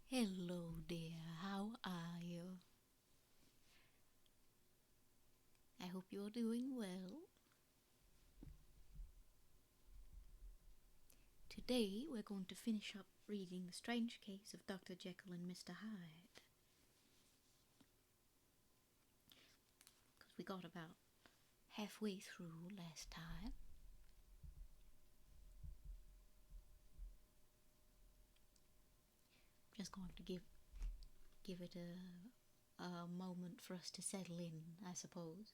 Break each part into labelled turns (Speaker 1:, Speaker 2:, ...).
Speaker 1: Hello, dear. How are you? I hope you're doing well. Today, we're going to finish up reading The Strange Case of Dr. Jekyll and Mr. Hyde. Because we got about halfway through last time. Just going to give it a moment for us to settle in, I suppose.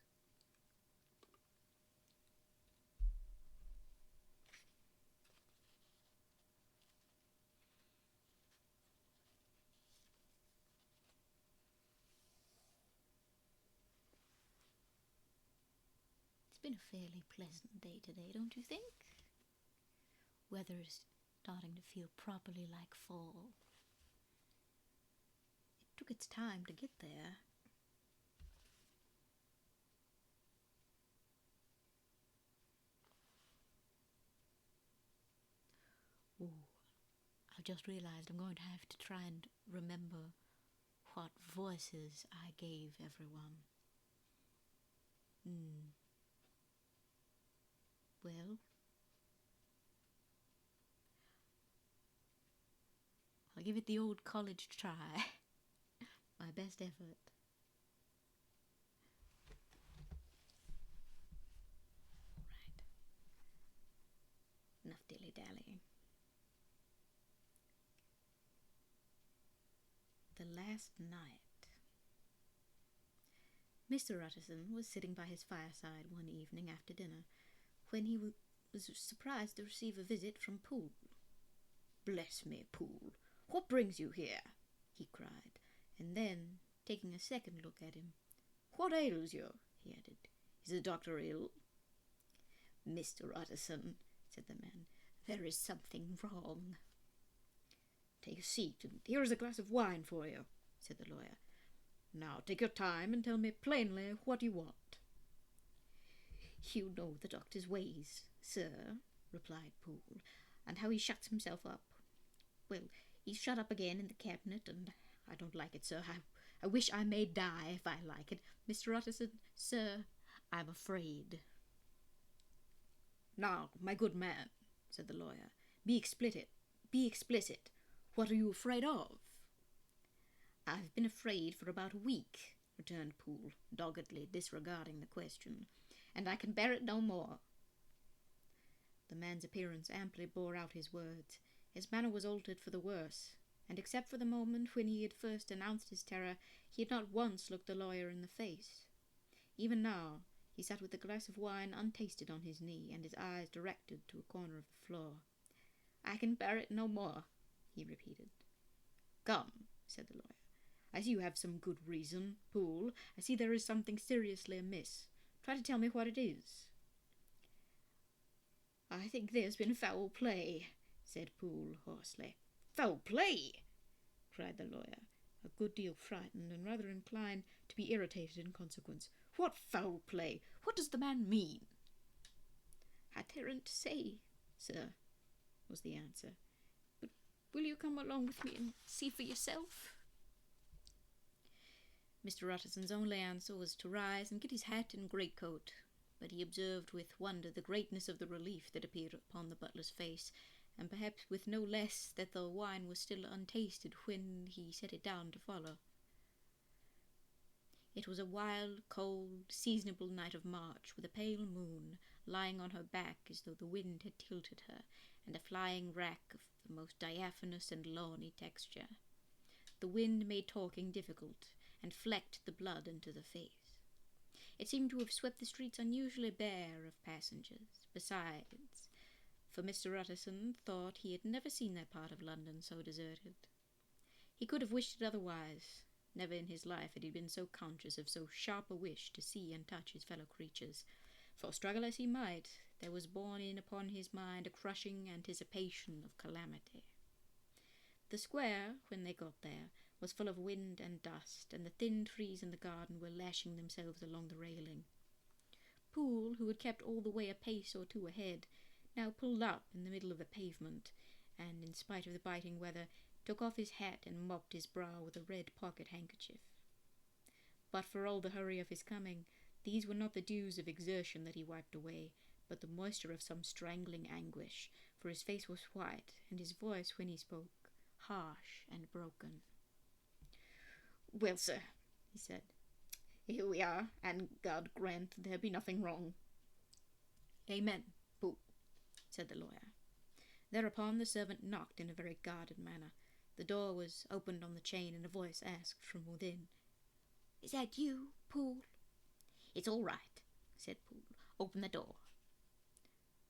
Speaker 1: It's been a fairly pleasant day today, don't you think? Weather is starting to feel properly like fall. It took its time to get there. Ooh, I just realized I'm going to have to try and remember what voices I gave everyone. Well, I'll give it the old college try. My best effort. Right. Enough dilly-dallying. The last night. Mr. Utterson was sitting by his fireside one evening after dinner when he was surprised to receive a visit from Poole. "Bless me, Poole, what brings you here?" he cried, and then, taking a second look at him, "What ails you?" he added. "Is the doctor ill?" "Mr. Utterson," said the man, "there is something wrong." "Take a seat, and here is a glass of wine for you," said the lawyer. "Now take your time and tell me plainly what you want." "You know the doctor's ways, sir," replied Poole, "and how he shuts himself up. Well, he's shut up again in the cabinet, and I don't like it, sir. I wish I may die if I like it. Mr. Utterson, sir, I'm afraid." "Now, my good man," said the lawyer, be explicit. What are you afraid of?" "I've been afraid for about a week," returned Poole, doggedly disregarding the question, "and I can bear it no more." The man's appearance amply bore out his words. His manner was altered for the worse, and except for the moment when he had first announced his terror, he had not once looked the lawyer in the face. Even now, he sat with a glass of wine untasted on his knee, and his eyes directed to a corner of the floor. "I can bear it no more," he repeated. "Come," said the lawyer. "I see you have some good reason, Poole. I see there is something seriously amiss. Try to tell me what it is." "I think there's been foul play," said Poole hoarsely. "Foul play!" cried the lawyer, a good deal frightened and rather inclined to be irritated in consequence. "What foul play? What does the man mean?" "I daren't say, sir," was the answer. "But will you come along with me and see for yourself?" Mr. Utterson's only answer was to rise and get his hat and greatcoat, but he observed with wonder the greatness of the relief that appeared upon the butler's face, and perhaps with no less that the wine was still untasted when he set it down to follow. It was a wild, cold, seasonable night of March, with a pale moon lying on her back as though the wind had tilted her, and a flying wrack of the most diaphanous and lawny texture. The wind made talking difficult, and flecked the blood into the face. It seemed to have swept the streets unusually bare of passengers. Besides, for Mr. Utterson thought he had never seen that part of London so deserted. He could have wished it otherwise. Never in his life had he been so conscious of so sharp a wish to see and touch his fellow creatures, for struggle as he might, there was borne in upon his mind a crushing anticipation of calamity. The square, when they got there, was full of wind and dust, and the thin trees in the garden were lashing themselves along the railing. Poole, who had kept all the way a pace or two ahead, now pulled up in the middle of the pavement, and, in spite of the biting weather, took off his hat and mopped his brow with a red pocket handkerchief. But for all the hurry of his coming, these were not the dews of exertion that he wiped away, but the moisture of some strangling anguish, for his face was white, and his voice, when he spoke, harsh and broken. "Well, sir," he said, "here we are, and God grant there be nothing wrong." "Amen, Poole," said the lawyer. Thereupon the servant knocked in a very guarded manner. The door was opened on the chain, and a voice asked from within, "Is that you, Poole?" "It's all right," said Poole. "Open the door."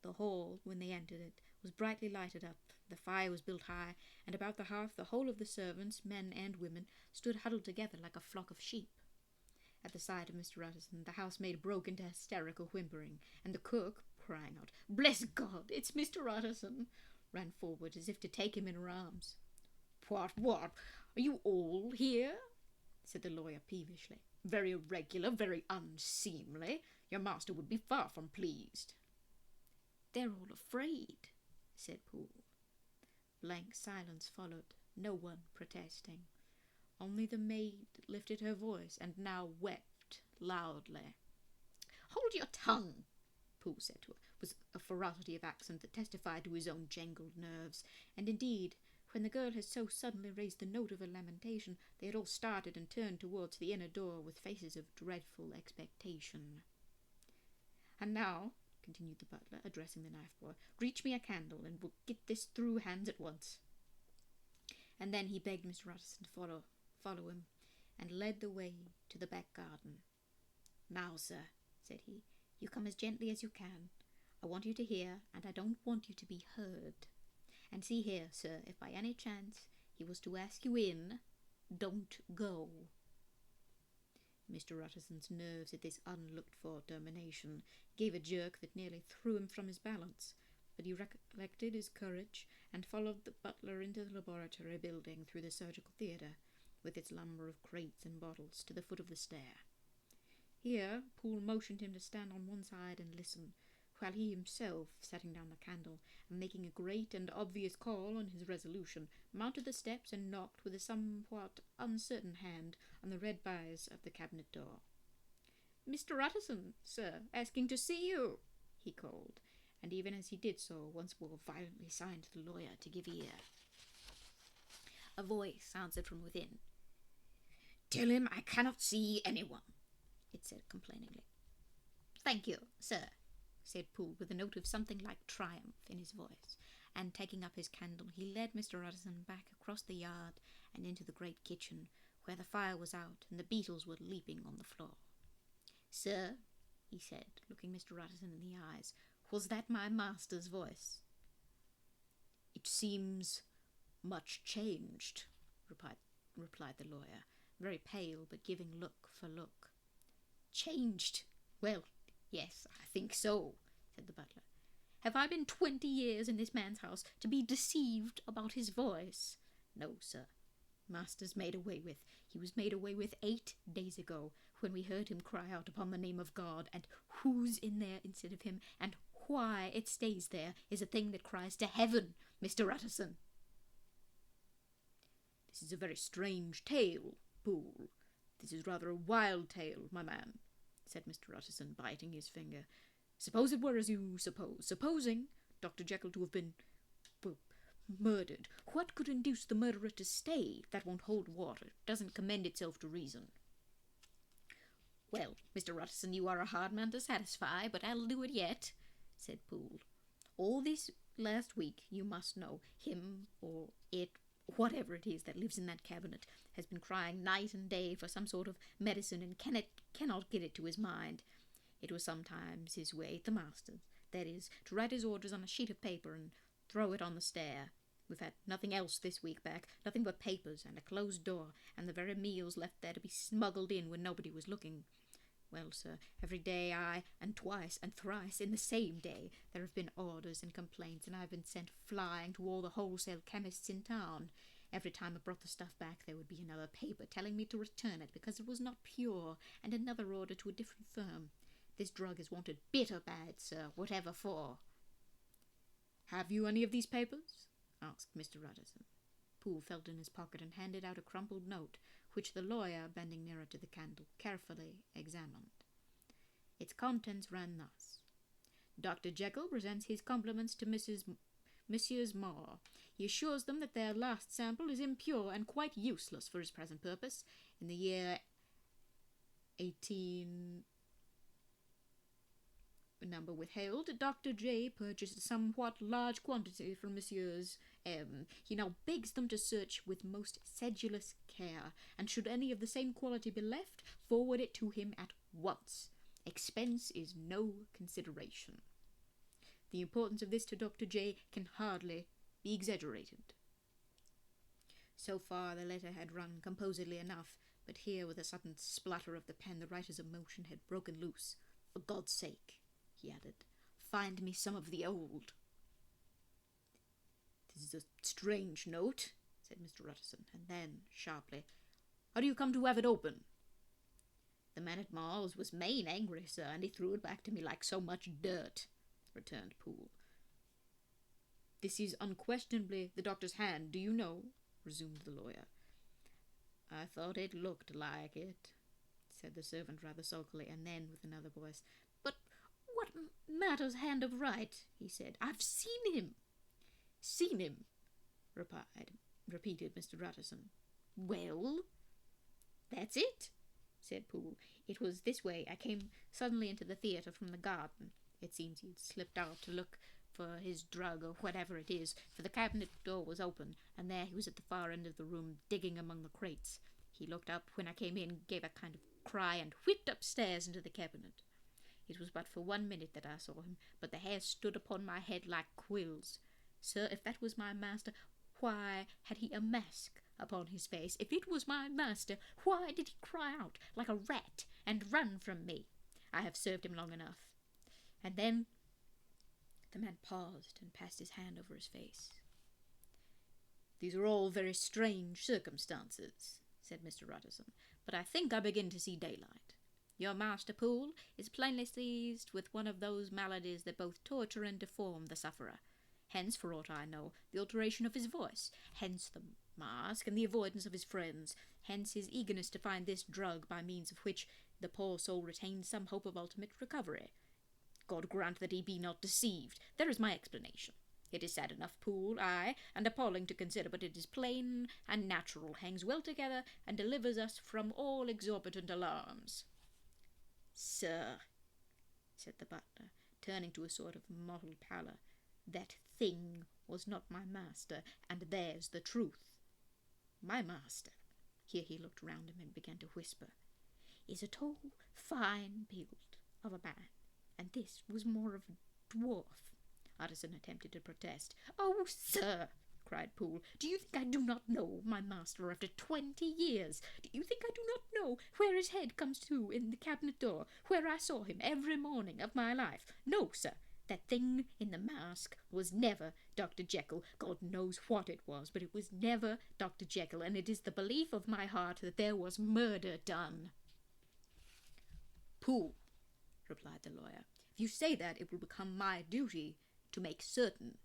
Speaker 1: The hall, when they entered it, was brightly lighted up. The fire was built high, and about the hearth the whole of the servants, men and women, stood huddled together like a flock of sheep. At the sight of Mr. Utterson, the housemaid broke into hysterical whimpering, and the cook, crying out, "Bless God, it's Mr. Utterson!" ran forward as if to take him in her arms. What, are you all here?" said the lawyer peevishly. "Very irregular, very unseemly. Your master would be far from pleased." "They're all afraid," said Poole. Blank silence followed, no one protesting. Only the maid lifted her voice, and now wept loudly. "Hold your tongue," Poole said to her, with a ferocity of accent that testified to his own jangled nerves. And indeed, when the girl had so suddenly raised the note of her lamentation, they had all started and turned towards the inner door with faces of dreadful expectation. "And now," continued the butler, addressing the knife-boy, "reach me a candle, and we'll get this through hands at once." And then he begged Mr. Utterson to follow him, and led the way to the back garden. "Now, sir," said he, "you come as gently as you can. I want you to hear, and I don't want you to be heard. And see here, sir, if by any chance he was to ask you in, don't go." Mr. Utterson's nerves at this unlooked-for termination gave a jerk that nearly threw him from his balance, but he recollected his courage and followed the butler into the laboratory building through the surgical theatre, with its lumber of crates and bottles, to the foot of the stair. Here Poole motioned him to stand on one side and listen, while he himself, setting down the candle, and making a great and obvious call on his resolution, mounted the steps and knocked with a somewhat uncertain hand on the red baize of the cabinet door. "Mr. Utterson, sir, asking to see you," he called, and even as he did so, once more violently signed to the lawyer to give ear. A voice answered from within. "Tell him I cannot see anyone," it said complainingly. "Thank you, sir," said Poole, with a note of something like triumph in his voice, and taking up his candle, he led Mr. Utterson back across the yard and into the great kitchen, where the fire was out and the beetles were leaping on the floor. "Sir," he said, looking Mr. Utterson in the eyes, "was that my master's voice?" "It seems much changed," replied the lawyer, very pale, but giving look for look. "Changed? Well, yes, I think so," said the butler. "Have I been 20 years in this man's house to be deceived about his voice? No, sir. Master's made away with. He was made away with 8 days ago, when we heard him cry out upon the name of God, and who's in there instead of him, and why it stays there, is a thing that cries to heaven, Mr. Utterson." "This is a very strange tale, Poole. This is rather a wild tale, my man," said Mr. Utterson, biting his finger. "Suppose it were as you suppose. Supposing Dr. Jekyll to have been, murdered. What could induce the murderer to stay? That won't hold water. It doesn't commend itself to reason." "Well, Mr. Utterson, you are a hard man to satisfy, but I'll do it yet," said Poole. "All this last week, you must know, him or it, whatever it is that lives in that cabinet, has been crying night and day for some sort of medicine and cannot get it to his mind. It was sometimes his way, the master's, that is, to write his orders on a sheet of paper and throw it on the stair. We've had nothing else this week back, nothing but papers and a closed door, and the very meals left there to be smuggled in when nobody was looking. Well, sir, every day, aye, and twice and thrice in the same day, there have been orders and complaints, and I've been sent flying to all the wholesale chemists in town. Every time I brought the stuff back, there would be another paper telling me to return it because it was not pure, and another order to a different firm. This drug is wanted bitter bad, sir, whatever for." "Have you any of these papers?" asked Mr. Utterson. Poole felt in his pocket and handed out a crumpled note, which the lawyer, bending nearer to the candle, carefully examined. Its contents ran thus: Dr. Jekyll presents his compliments to Messieurs Marr. He assures them that their last sample is impure and quite useless for his present purpose. In the year 18... number withheld, Dr. J purchased a somewhat large quantity from Messieurs M. He now begs them to search with most sedulous care, and should any of the same quality be left, forward it to him at once. Expense is no consideration. The importance of this to Dr. J can hardly be exaggerated. So far the letter had run composedly enough, but here, with a sudden splutter of the pen, the writer's emotion had broken loose. For God's sake, he added, find me some of the old. This is a strange note, said Mr. Utterson, and then, sharply, how do you come to have it open? The man at Marr's was main angry, sir, and he threw it back to me like so much dirt, returned Poole. This is unquestionably the doctor's hand, do you know? Resumed the lawyer. I thought it looked like it, said the servant rather sulkily, and then, with another voice, but what matters hand of right? He said. I've seen him. Seen him, repeated Mr. Utterson. Well, that's it, said Poole. It was this way. I came suddenly into the theatre from the garden. It seems he'd slipped out to look for his drug or whatever it is, for the cabinet door was open, and there he was at the far end of the room, digging among the crates. He looked up when I came in, gave a kind of cry, and whipped upstairs into the cabinet. It was but for 1 minute that I saw him, but the hair stood upon my head like quills. Sir, if that was my master, why had he a mask upon his face? If it was my master, why did he cry out like a rat and run from me? I have served him long enough. And then the man paused and passed his hand over his face. These are all very strange circumstances, said Mr. Utterson, but I think I begin to see daylight. Your master, Poole, is plainly seized with one of those maladies that both torture and deform the sufferer. Hence, for aught I know, the alteration of his voice. Hence the mask and the avoidance of his friends. Hence his eagerness to find this drug by means of which the poor soul retains some hope of ultimate recovery. God grant that he be not deceived. There is my explanation. It is sad enough, Poole, aye, and appalling to consider, but it is plain and natural, hangs well together, and delivers us from all exorbitant alarms. Sir, said the butler, turning to a sort of mottled pallor, that thing was not my master, and there's the truth. My master, here he looked round him and began to whisper, is a tall, fine build of a man, and this was more of a dwarf. Utterson attempted to protest. Oh, sir, cried Poole, do you think I do not know my master after 20 years? Do you think I do not know where his head comes to in the cabinet door, where I saw him every morning of my life? No, sir, that thing in the mask was never Dr. Jekyll. God knows what it was, but it was never Dr. Jekyll, and it is the belief of my heart that there was murder done. Poole, replied the lawyer, if you say that, it will become my duty to make certain.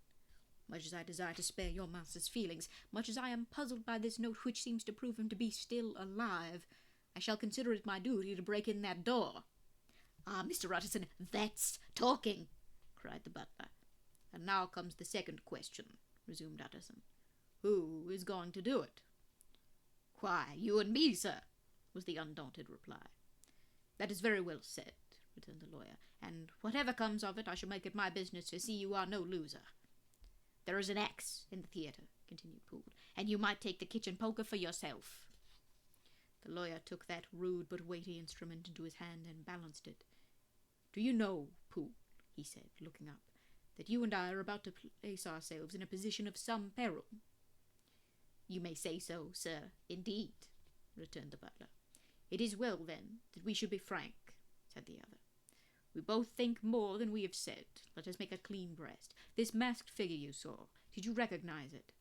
Speaker 1: Much as I desire to spare your master's feelings, much as I am puzzled by this note which seems to prove him to be still alive, I shall consider it my duty to break in that door. Ah, Mr. Utterson, that's talking, cried the butler. And now comes the second question, resumed Utterson. Who is going to do it? Why, you and me, sir, was the undaunted reply. That is very well said, returned the lawyer, and whatever comes of it, I shall make it my business to see you are no loser. There is an axe in the theatre, continued Poole, and you might take the kitchen poker for yourself. The lawyer took that rude but weighty instrument into his hand and balanced it. Do you know, Poole, he said, looking up, that you and I are about to place ourselves in a position of some peril? You may say so, sir, indeed, returned the butler. It is well, then, that we should be frank, said the other. We both think more than we have said. Let us make a clean breast. This masked figure you saw, did you recognize it?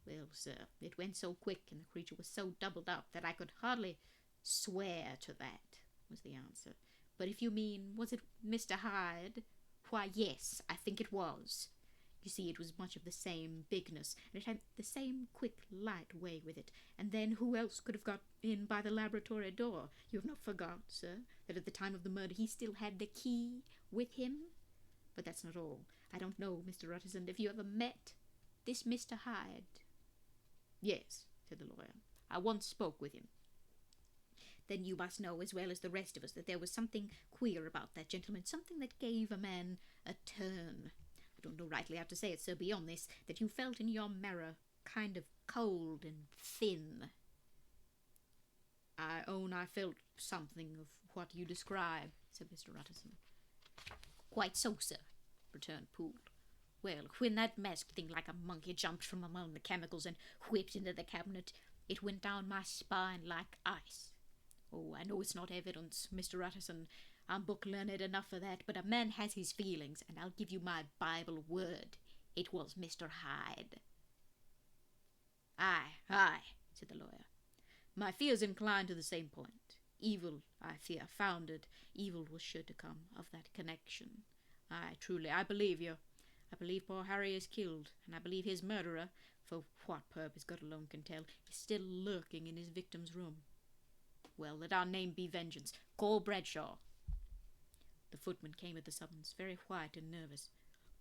Speaker 1: Well, sir, it went so quick, and the creature was so doubled up, that I could hardly swear to that, was the answer. But if you mean, was it Mr. Hyde? Why, yes, I think it was. You see, it was much of the same bigness, and it had the same quick, light way with it. And then who else could have got in by the laboratory door? You have not forgot, sir, that at the time of the murder he still had the key with him? But that's not all. I don't know, Mr. Utterson, if you ever met this Mr. Hyde. Yes, said the lawyer. I once spoke with him. Then you must know as well as the rest of us that there was something queer about that gentleman, something that gave a man a turn. I don't know rightly how to say it, sir, beyond this, that you felt in your marrow kind of cold and thin. I own I felt something of what you describe, said Mr. Utterson. Quite so, sir, returned Poole. Well, when that masked thing like a monkey jumped from among the chemicals and whipped into the cabinet, it went down my spine like ice. Oh, I know it's not evidence, Mr. Utterson. I'm book-learned enough for that, but a man has his feelings, and I'll give you my Bible word. It was Mr. Hyde. Aye, said the lawyer. My fears incline to the same point. Evil, I fear, founded. Evil was sure to come of that connection. Aye, truly, I believe you. I believe poor Harry is killed, and I believe his murderer, for what purpose God alone can tell, is still lurking in his victim's room. Well, let our name be vengeance. Call Bradshaw. The footman came at the summons, very white and nervous.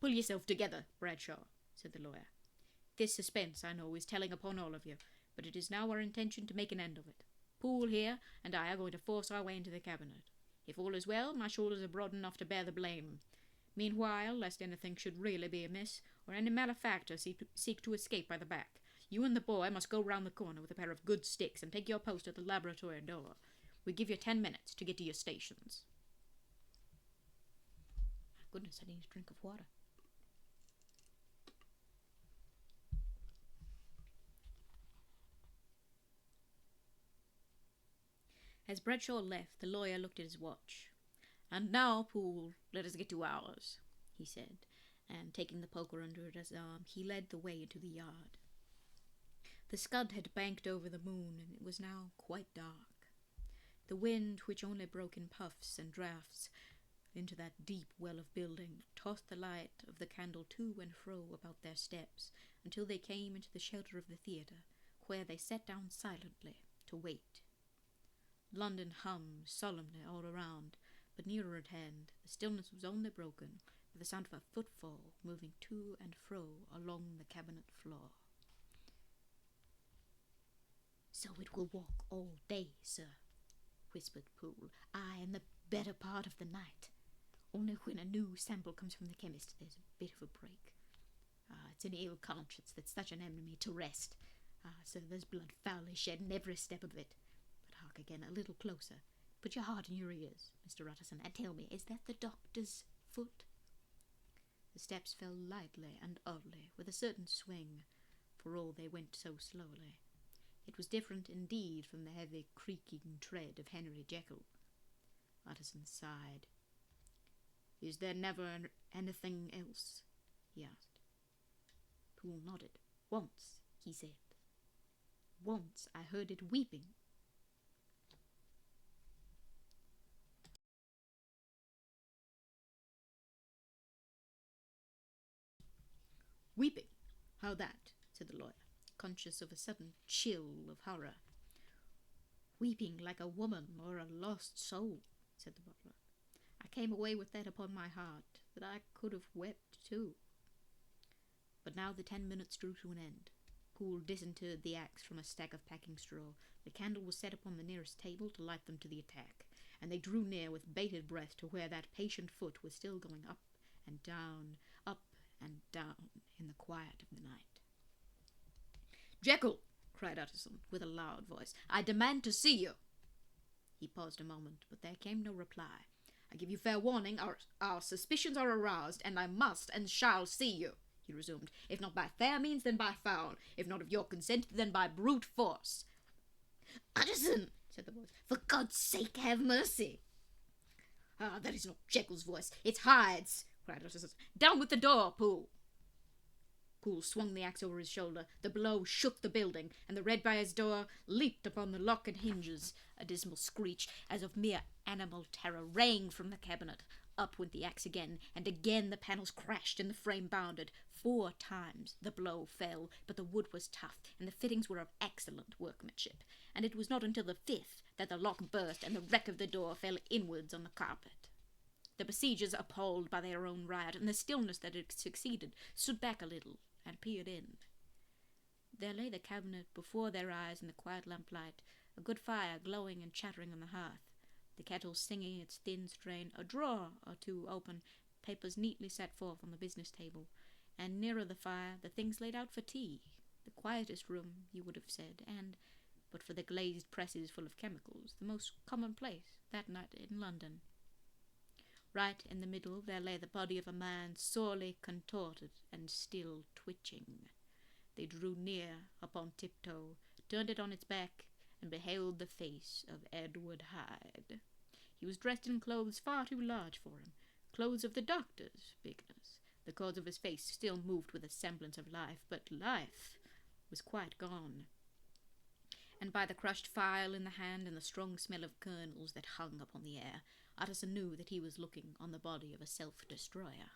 Speaker 1: Pull yourself together, Bradshaw, said the lawyer. This suspense, I know, is telling upon all of you, but it is now our intention to make an end of it. Poole here and I are going to force our way into the cabinet. If all is well, my shoulders are broad enough to bear the blame. Meanwhile, lest anything should really be amiss, or any malefactor seek to escape by the back, you and the boy must go round the corner with a pair of good sticks and take your post at the laboratory door. We give you 10 minutes to get to your stations. My goodness, I need a drink of water. As Bradshaw left, the lawyer looked at his watch. And now, Poole, let us get to ours, he said, and taking the poker under his arm, he led the way into the yard. The scud had banked over the moon, and it was now quite dark. The wind, which only broke in puffs and draughts into that deep well of building, tossed the light of the candle to and fro about their steps, until they came into the shelter of the theatre, where they sat down silently to wait. London hummed solemnly all around, but nearer at hand the stillness was only broken by the sound of a footfall moving to and fro along the cabinet floor. So it will walk all day, sir, whispered Poole. Aye, and the better part of the night. Only when a new sample comes from the chemist there's a bit of a break. It's an ill conscience that's such an enemy to rest. So there's blood foully shed in every step of it. But hark again, a little closer. Put your heart in your ears, Mr. Utterson, and tell me, is that the doctor's foot? The steps fell lightly and oddly, with a certain swing, for all they went so slowly. It was different indeed from the heavy creaking tread of Henry Jekyll. Utterson sighed. Is there never anything else? He asked. Poole nodded. Once, he said. Once I heard it weeping. Weeping? How that? Said the lawyer, conscious of a sudden chill of horror. Weeping like a woman or a lost soul, said the butler. I came away with that upon my heart, that I could have wept too. But now the 10 minutes drew to an end. Poole disinterred the axe from a stack of packing straw. The candle was set upon the nearest table to light them to the attack, and they drew near with bated breath to where that patient foot was still going up and down in the quiet of the night. Jekyll, cried Utterson with a loud voice, I demand to see you. He paused a moment, but there came no reply. I give you fair warning, our suspicions are aroused, and I must and shall see you, he resumed, if not by fair means, then by foul, if not of your consent, then by brute force. Utterson, said the voice, for God's sake have mercy. Ah, that is not Jekyll's voice, it's Hyde's, cried Utterson. Down with the door, Poole. Poole swung the axe over his shoulder. The blow shook the building, and the Red-Briar's door leaped upon the lock and hinges. A dismal screech, as of mere animal terror, rang from the cabinet. Up went the axe again, and again the panels crashed and the frame bounded. 4 times the blow fell, but the wood was tough, and the fittings were of excellent workmanship, and it was not until the 5th that the lock burst and the wreck of the door fell inwards on the carpet. The besiegers, appalled by their own riot and the stillness that had succeeded, stood back a little and peered in. There lay the cabinet before their eyes in the quiet lamplight, a good fire glowing and chattering on the hearth, the kettle singing its thin strain, a drawer or two open, papers neatly set forth on the business table, and nearer the fire the things laid out for tea, the quietest room, you would have said, and, but for the glazed presses full of chemicals, the most commonplace that night in London. Right in the middle there lay the body of a man, sorely contorted and still twitching. They drew near upon tiptoe, turned it on its back, and beheld the face of Edward Hyde. He was dressed in clothes far too large for him, clothes of the doctor's bigness. The cords of his face still moved with a semblance of life, but life was quite gone. And by the crushed file in the hand and the strong smell of kernels that hung upon the air, Utterson knew that he was looking on the body of a self-destroyer.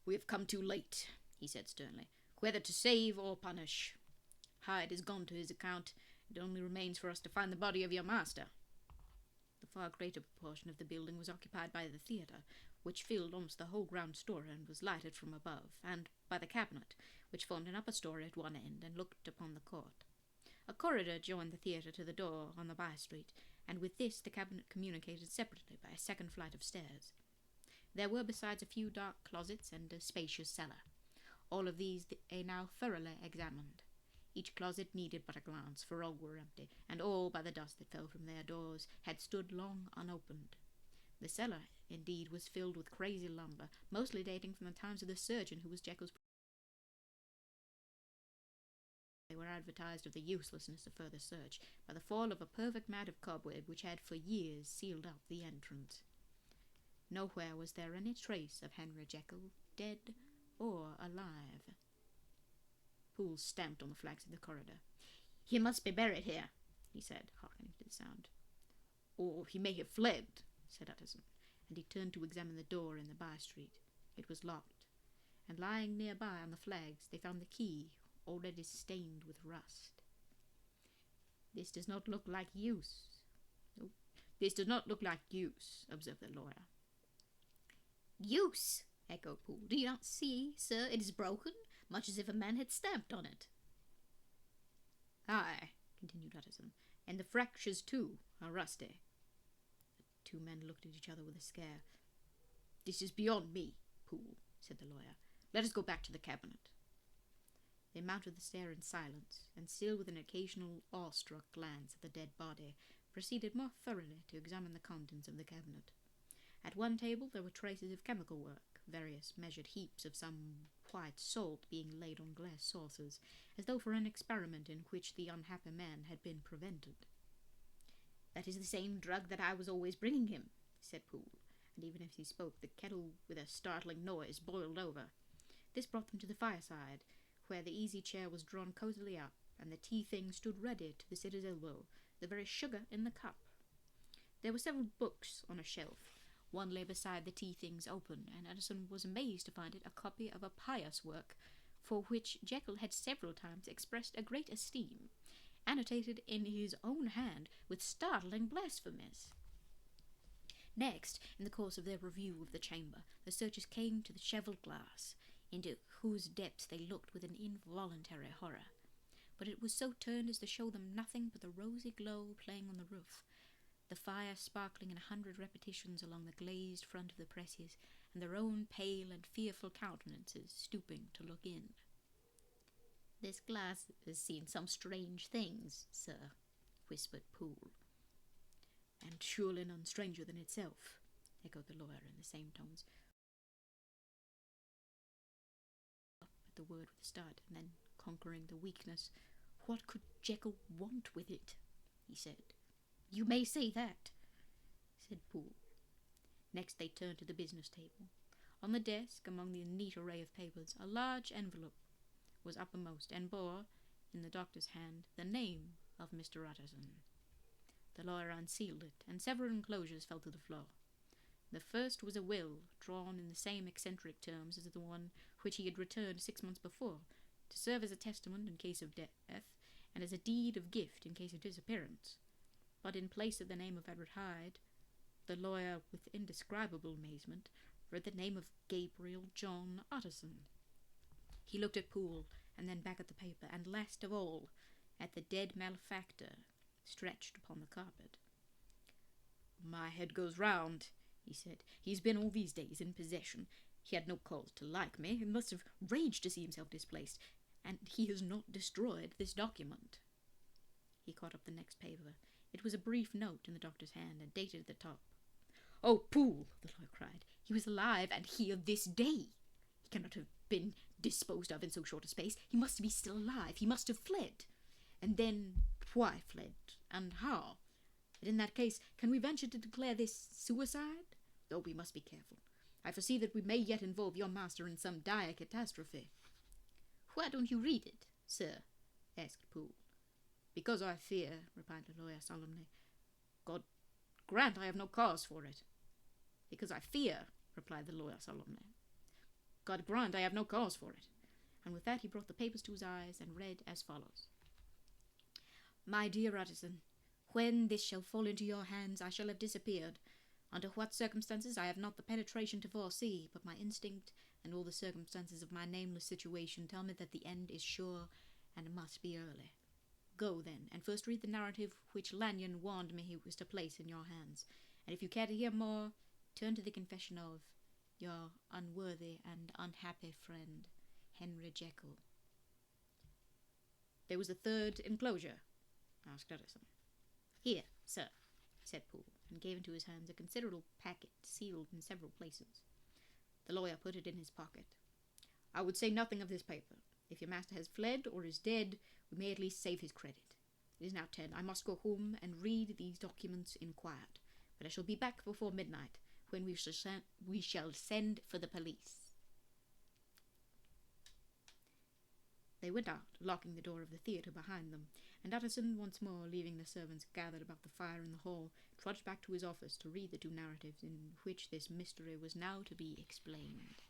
Speaker 1: "We have come too late," he said sternly, "whether to save or punish. Hyde is gone to his account. It only remains for us to find the body of your master." The far greater proportion of the building was occupied by the theatre, which filled almost the whole ground story and was lighted from above, and by the cabinet, which formed an upper story at one end and looked upon the court. A corridor joined the theatre to the door on the by-street, and with this the cabinet communicated separately by a second flight of stairs. There were besides a few dark closets and a spacious cellar. All of these they now thoroughly examined. Each closet needed but a glance, for all were empty, and all, by the dust that fell from their doors, had stood long unopened. The cellar, indeed, was filled with crazy lumber, mostly dating from the times of the surgeon who was Jekyll's. They were advertised of the uselessness of further search by the fall of a perfect mat of cobweb which had for years sealed up the entrance. Nowhere was there any trace of Henry Jekyll, dead or alive. Poole stamped on the flags of the corridor. "He must be buried here," he said, hearkening to the sound. "Or he may have fled," said Utterson, and he turned to examine the door in the by-street. It was locked, and lying nearby on the flags they found the key, already stained with rust. "This does not look like use." "This does not look like use," observed the lawyer. "Use!" echoed Poole. "Do you not see, sir, it is broken, much as if a man had stamped on it." "Aye," continued Utterson, "and the fractures, too, are rusty." The two men looked at each other with a scare. "This is beyond me, Poole," said the lawyer. "Let us go back to the cabinet." They mounted the stair in silence, and still with an occasional awestruck glance at the dead body, proceeded more thoroughly to examine the contents of the cabinet. At one table there were traces of chemical work, various measured heaps of some white salt being laid on glass saucers, as though for an experiment in which the unhappy man had been prevented. "That is the same drug that I was always bringing him," said Poole, and even as he spoke the kettle with a startling noise boiled over. This brought them to the fireside, where the easy chair was drawn cosily up, and the tea-things stood ready to the sitter's elbow, the very sugar in the cup. There were several books on a shelf. One lay beside the tea-things open, and Utterson was amazed to find it a copy of a pious work, for which Jekyll had several times expressed a great esteem, annotated in his own hand with startling blasphemies. Next, in the course of their review of the chamber, the searchers came to the cheval glass, into whose depths they looked with an involuntary horror. But it was so turned as to show them nothing but the rosy glow playing on the roof, the fire sparkling in 100 repetitions along the glazed front of the presses, and their own pale and fearful countenances stooping to look in. "This glass has seen some strange things, sir," whispered Poole. "And surely none stranger than itself," echoed the lawyer in the same tones. At the word with a start, and then conquering the weakness, "What could Jekyll want with it?" he said. "You may say that," said Poole. Next they turned to the business table. On the desk, among the neat array of papers, a large envelope was uppermost, and bore, in the doctor's hand, the name of Mr. Utterson. The lawyer unsealed it, and several enclosures fell to the floor. The first was a will, drawn in the same eccentric terms as the one which he had returned 6 months before, to serve as a testament in case of death, and as a deed of gift in case of disappearance. But in place of the name of Edward Hyde, the lawyer, with indescribable amazement, read the name of Gabriel John Utterson. He looked at Poole, and then back at the paper, and last of all, at the dead malefactor stretched upon the carpet. "My head goes round," he said. "He's been all these days in possession. He had no cause to like me. He must have raged to see himself displaced. And he has not destroyed this document." He caught up the next paper. It was a brief note in the doctor's hand, and dated at the top. "Oh, Poole!" the lawyer cried. "He was alive and here this day. He cannot have been disposed of in so short a space. He must be still alive. He must have fled. And then, why fled, and how? And in that case, can we venture to declare this suicide? Though we must be careful. I foresee that we may yet involve your master in some dire catastrophe." "Why don't you read it, sir?" asked Poole. "Because I fear," replied the lawyer solemnly. "God grant I have no cause for it." "Because I fear," replied the lawyer solemnly. "God grant I have no cause for it." And with that he brought the papers to his eyes, and read as follows. "My dear Utterson, when this shall fall into your hands, I shall have disappeared. Under what circumstances I have not the penetration to foresee, but my instinct and all the circumstances of my nameless situation tell me that the end is sure and must be early. Go, then, and first read the narrative which Lanyon warned me he was to place in your hands, and if you care to hear more, turn to the confession of your unworthy and unhappy friend, Henry Jekyll." "There was a third enclosure?" asked Utterson. "Here, sir," said Poole, and gave into his hands a considerable packet sealed in several places. The lawyer put it in his pocket. "I would say nothing of this paper. If your master has fled or is dead, we may at least save his credit. It is now 10. I must go home and read these documents in quiet, but I shall be back before midnight, when we shall send for the police." They went out, locking the door of the theatre behind them, and Utterson, once more leaving the servants gathered about the fire in the hall, trudged back to his office to read the two narratives in which this mystery was now to be explained.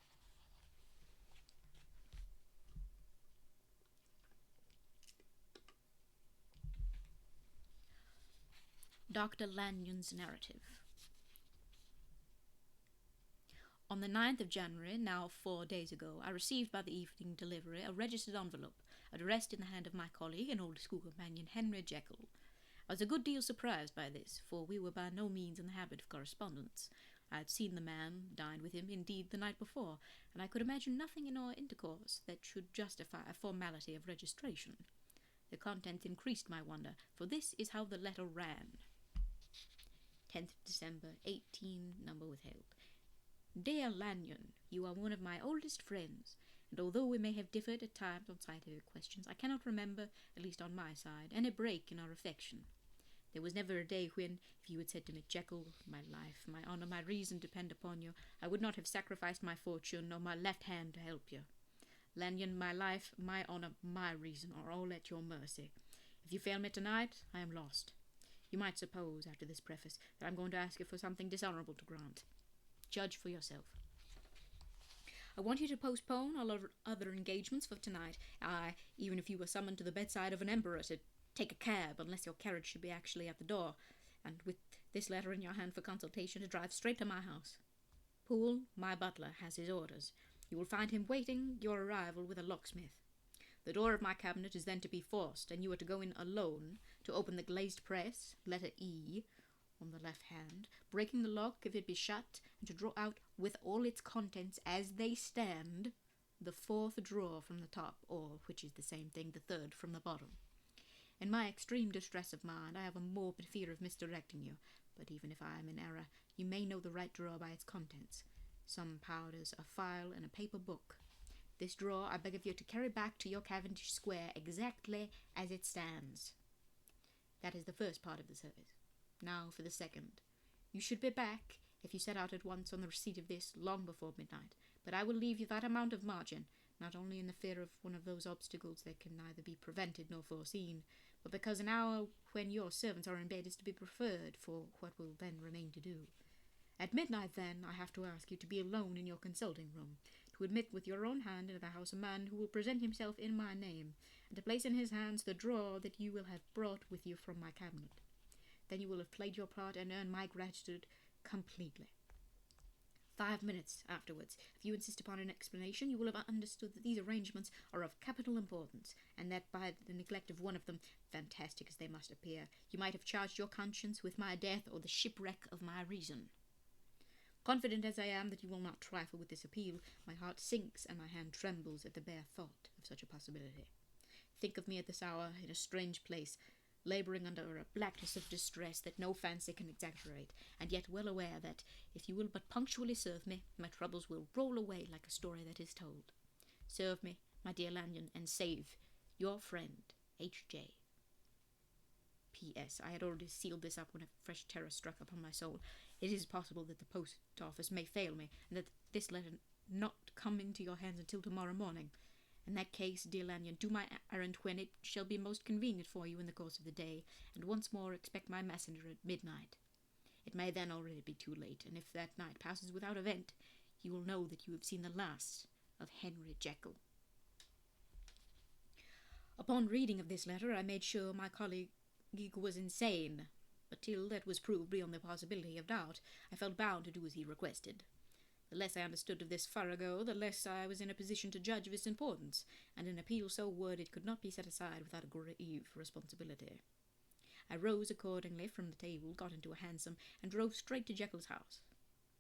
Speaker 1: Dr. Lanyon's narrative. On the 9th of January, now 4 days ago, I received by the evening delivery a registered envelope, addressed in the hand of my colleague and old school companion Henry Jekyll. I was a good deal surprised by this, for we were by no means in the habit of correspondence. I had seen the man, dined with him, indeed, the night before, and I could imagine nothing in our intercourse that should justify a formality of registration. The contents increased my wonder, for this is how the letter ran. 10th December, 18, number withheld. "Dear Lanyon, you are one of my oldest friends, and although we may have differed at times on scientific questions, I cannot remember, at least on my side, any break in our affection. There was never a day when, if you had said to me, 'Jekyll, my life, my honour, my reason depend upon you,' I would not have sacrificed my fortune nor my left hand to help you. Lanyon, my life, my honour, my reason are all at your mercy. If you fail me tonight, I am lost. You might suppose, after this preface, that I am going to ask you for something dishonourable to grant. Judge for yourself. I want you to postpone all other engagements for tonight. Aye, even if you were summoned to the bedside of an emperor to take a cab, unless your carriage should be actually at the door, and with this letter in your hand for consultation, to drive straight to my house. Poole, my butler, has his orders. You will find him waiting your arrival with a locksmith. The door of my cabinet is then to be forced, and you are to go in alone, to open the glazed press, letter E, on the left hand, breaking the lock if it be shut, and to draw out with all its contents as they stand, the 4th drawer from the top, or, which is the same thing, the 3rd from the bottom. In my extreme distress of mind, I have a morbid fear of misdirecting you, but even if I am in error, you may know the right drawer by its contents. Some powders, a file, and a paper book. This drawer I beg of you to carry back to your Cavendish Square exactly as it stands. That is the first part of the service. Now for the second. You should be back, if you set out at once on the receipt of this, long before midnight, but I will leave you that amount of margin, not only in the fear of one of those obstacles that can neither be prevented nor foreseen, but because an hour when your servants are in bed is to be preferred for what will then remain to do. At midnight, then, I have to ask you to be alone in your consulting room, to admit with your own hand into the house a man who will present himself in my name, and to place in his hands the drawer that you will have brought with you from my cabinet. Then you will have played your part and earned my gratitude completely. 5 minutes afterwards, if you insist upon an explanation, you will have understood that these arrangements are of capital importance, and that by the neglect of one of them, fantastic as they must appear, you might have charged your conscience with my death or the shipwreck of my reason. Confident as I am that you will not trifle with this appeal, my heart sinks and my hand trembles at the bare thought of such a possibility. Think of me at this hour in a strange place, labouring under a blackness of distress that no fancy can exaggerate, and yet well aware that, if you will but punctually serve me, my troubles will roll away like a story that is told. Serve me, my dear Lanyon, and save your friend, H.J. P.S. I had already sealed this up when a fresh terror struck upon my soul. It is possible that the post office may fail me, and that this letter not come into your hands until tomorrow morning. In that case, dear Lanyon, do my errand when it shall be most convenient for you in the course of the day, and once more expect my messenger at midnight. It may then already be too late, and if that night passes without event, you will know that you have seen the last of Henry Jekyll. Upon reading of this letter, I made sure my colleague was insane, but till that was proved beyond the possibility of doubt, I felt bound to do as he requested. The less I understood of this farrago, the less I was in a position to judge of its importance, and an appeal so worded could not be set aside without a grave responsibility. I rose accordingly from the table, got into a hansom, and drove straight to Jekyll's house.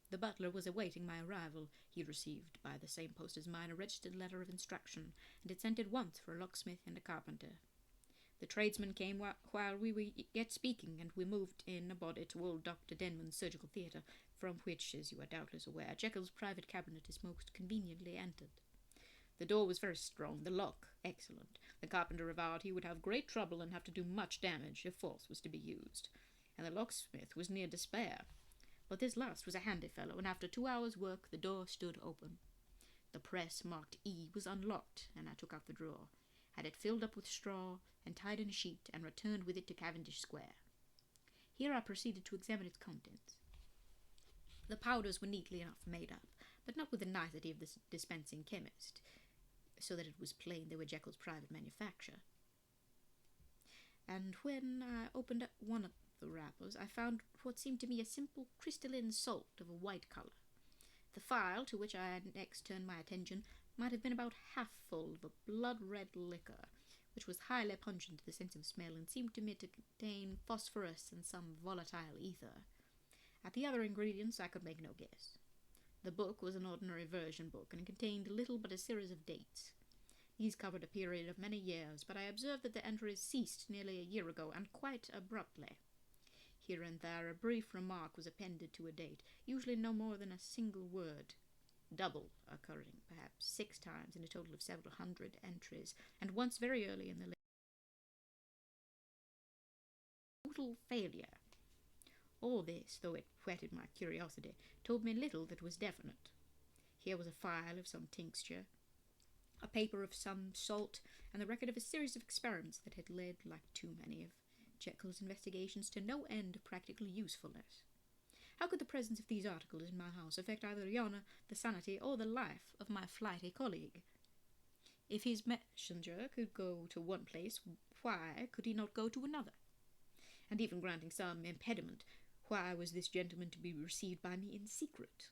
Speaker 1: The butler was awaiting my arrival. He had received, by the same post as mine, a registered letter of instruction, and had sent at once for a locksmith and a carpenter. The tradesman came while we were yet speaking, and we moved in a body to old Dr. Denman's surgical theatre, from which, as you are doubtless aware, Jekyll's private cabinet is most conveniently entered. The door was very strong, the lock excellent. The carpenter avowed he would have great trouble and have to do much damage if force was to be used, and the locksmith was near despair. But this last was a handy fellow, and after 2 hours' work the door stood open. The press marked E was unlocked, and I took out the drawer, had it filled up with straw, and tied in a sheet, and returned with it to Cavendish Square. Here I proceeded to examine its contents. The powders were neatly enough made up, but not with the nicety of the dispensing chemist, so that it was plain they were Jekyll's private manufacture. And when I opened up one of the wrappers, I found what seemed to me a simple crystalline salt of a white colour. The phial, to which I had next turned my attention, might have been about half full of a blood-red liquor, which was highly pungent to the sense of smell, and seemed to me to contain phosphorus and some volatile ether. At the other ingredients I could make no guess. The book was an ordinary version book, and contained little but a series of dates. These covered a period of many years, but I observed that the entries ceased nearly a year ago, and quite abruptly. Here and there a brief remark was appended to a date, usually no more than a single word, double occurring perhaps 6 times in a total of several hundred entries, and once very early in the list. Total failure. All this, though it whetted my curiosity, told me little that was definite. Here was a phial of some tincture, a paper of some salt, and the record of a series of experiments that had led, like too many of Jekyll's investigations, to no end of practical usefulness. How could the presence of these articles in my house affect either the honour, the sanity, or the life of my flighty colleague? If his messenger could go to one place, why could he not go to another? And even granting some impediment, why was this gentleman to be received by me in secret?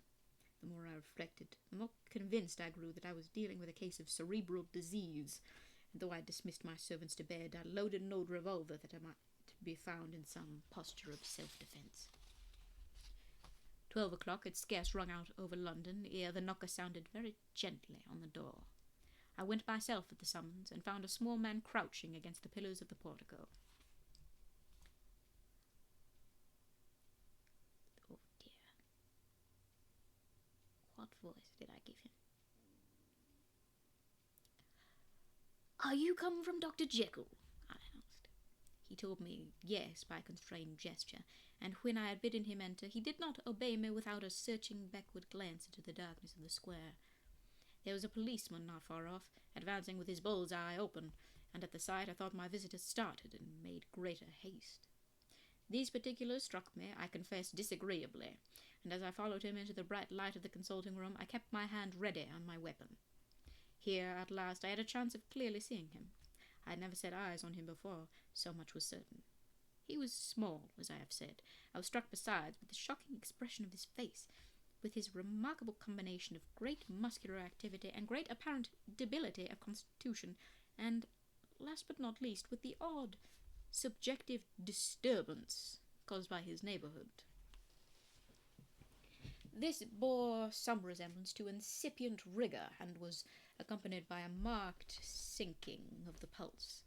Speaker 1: The more I reflected, the more convinced I grew that I was dealing with a case of cerebral disease, and though I dismissed my servants to bed, I loaded an old revolver that I might be found in some posture of self-defence. 12 o'clock had scarce rung out over London ere the knocker sounded very gently on the door. I went myself at the summons, and found a small man crouching against the pillars of the portico. Oh dear. What voice did I give him? "Are you come from Dr. Jekyll?" I asked. He told me yes by a constrained gesture, and when I had bidden him enter, he did not obey me without a searching backward glance into the darkness of the square. There was a policeman not far off, advancing with his bull's eye open, and at the sight I thought my visitor started and made greater haste. These particulars struck me, I confess, disagreeably, and as I followed him into the bright light of the consulting room, I kept my hand ready on my weapon. Here, at last, I had a chance of clearly seeing him. I had never set eyes on him before, so much was certain. He was small, as I have said. I was struck besides with the shocking expression of his face, with his remarkable combination of great muscular activity and great apparent debility of constitution, and, last but not least, with the odd, subjective disturbance caused by his neighbourhood. This bore some resemblance to incipient rigour, and was accompanied by a marked sinking of the pulse.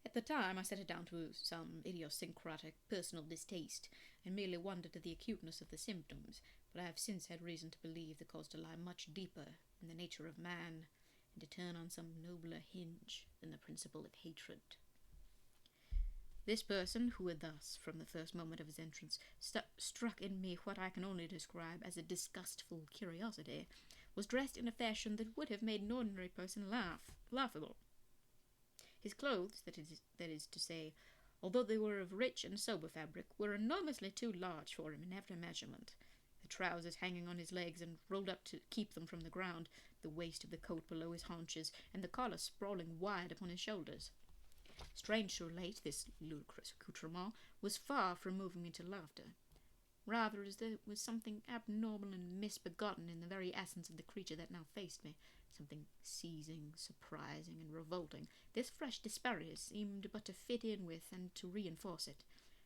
Speaker 1: At the time I set it down to some idiosyncratic personal distaste, and merely wondered at the acuteness of the symptoms, but I have since had reason to believe the cause to lie much deeper in the nature of man, and to turn on some nobler hinge than the principle of hatred. This person, who had thus, from the first moment of his entrance, struck in me what I can only describe as a disgustful curiosity, was dressed in a fashion that would have made an ordinary person laughable. His clothes, that is to say, although they were of rich and sober fabric, were enormously too large for him in every measurement, the trousers hanging on his legs and rolled up to keep them from the ground, the waist of the coat below his haunches, and the collar sprawling wide upon his shoulders. Strange to relate, this ludicrous accoutrement was far from moving me to laughter. Rather, as there was something abnormal and misbegotten in the very essence of the creature that now faced me, something seizing, surprising, and revolting. This fresh disparity seemed but to fit in with and to reinforce it,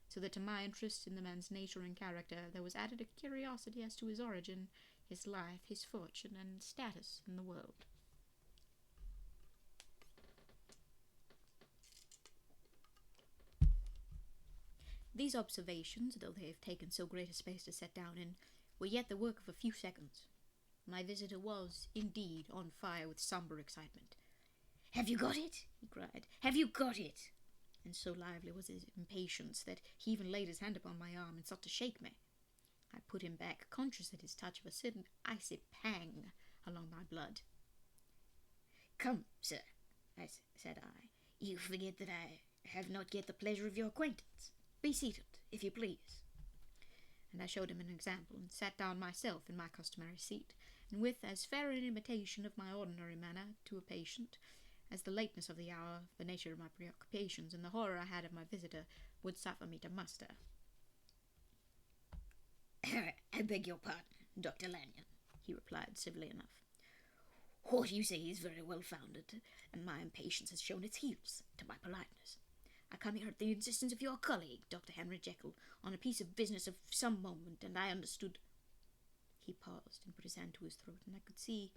Speaker 1: so that to my interest in the man's nature and character there was added a curiosity as to his origin, his life, his fortune, and status in the world. These observations, though they have taken so great a space to set down in, were yet the work of a few seconds. My visitor was, indeed, on fire with sombre excitement. "Have you got it?" he cried. "Have you got it?" And so lively was his impatience that he even laid his hand upon my arm and sought to shake me. I put him back, conscious at his touch of a certain icy pang along my blood. "Come, sir," said I, "you forget that I have not yet the pleasure of your acquaintance. Be seated, if you please." And I showed him an example, and sat down myself in my customary seat, and with as fair an imitation of my ordinary manner to a patient, as the lateness of the hour, the nature of my preoccupations, and the horror I had of my visitor would suffer me to muster. "I beg your pardon, Dr. Lanyon," he replied civilly enough. "What you say is very well founded, and my impatience has shown its heels to my politeness. I come here at the insistence of your colleague, Dr. Henry Jekyll, on a piece of business of some moment, and I understood—" He paused and put his hand to his throat, and I could see,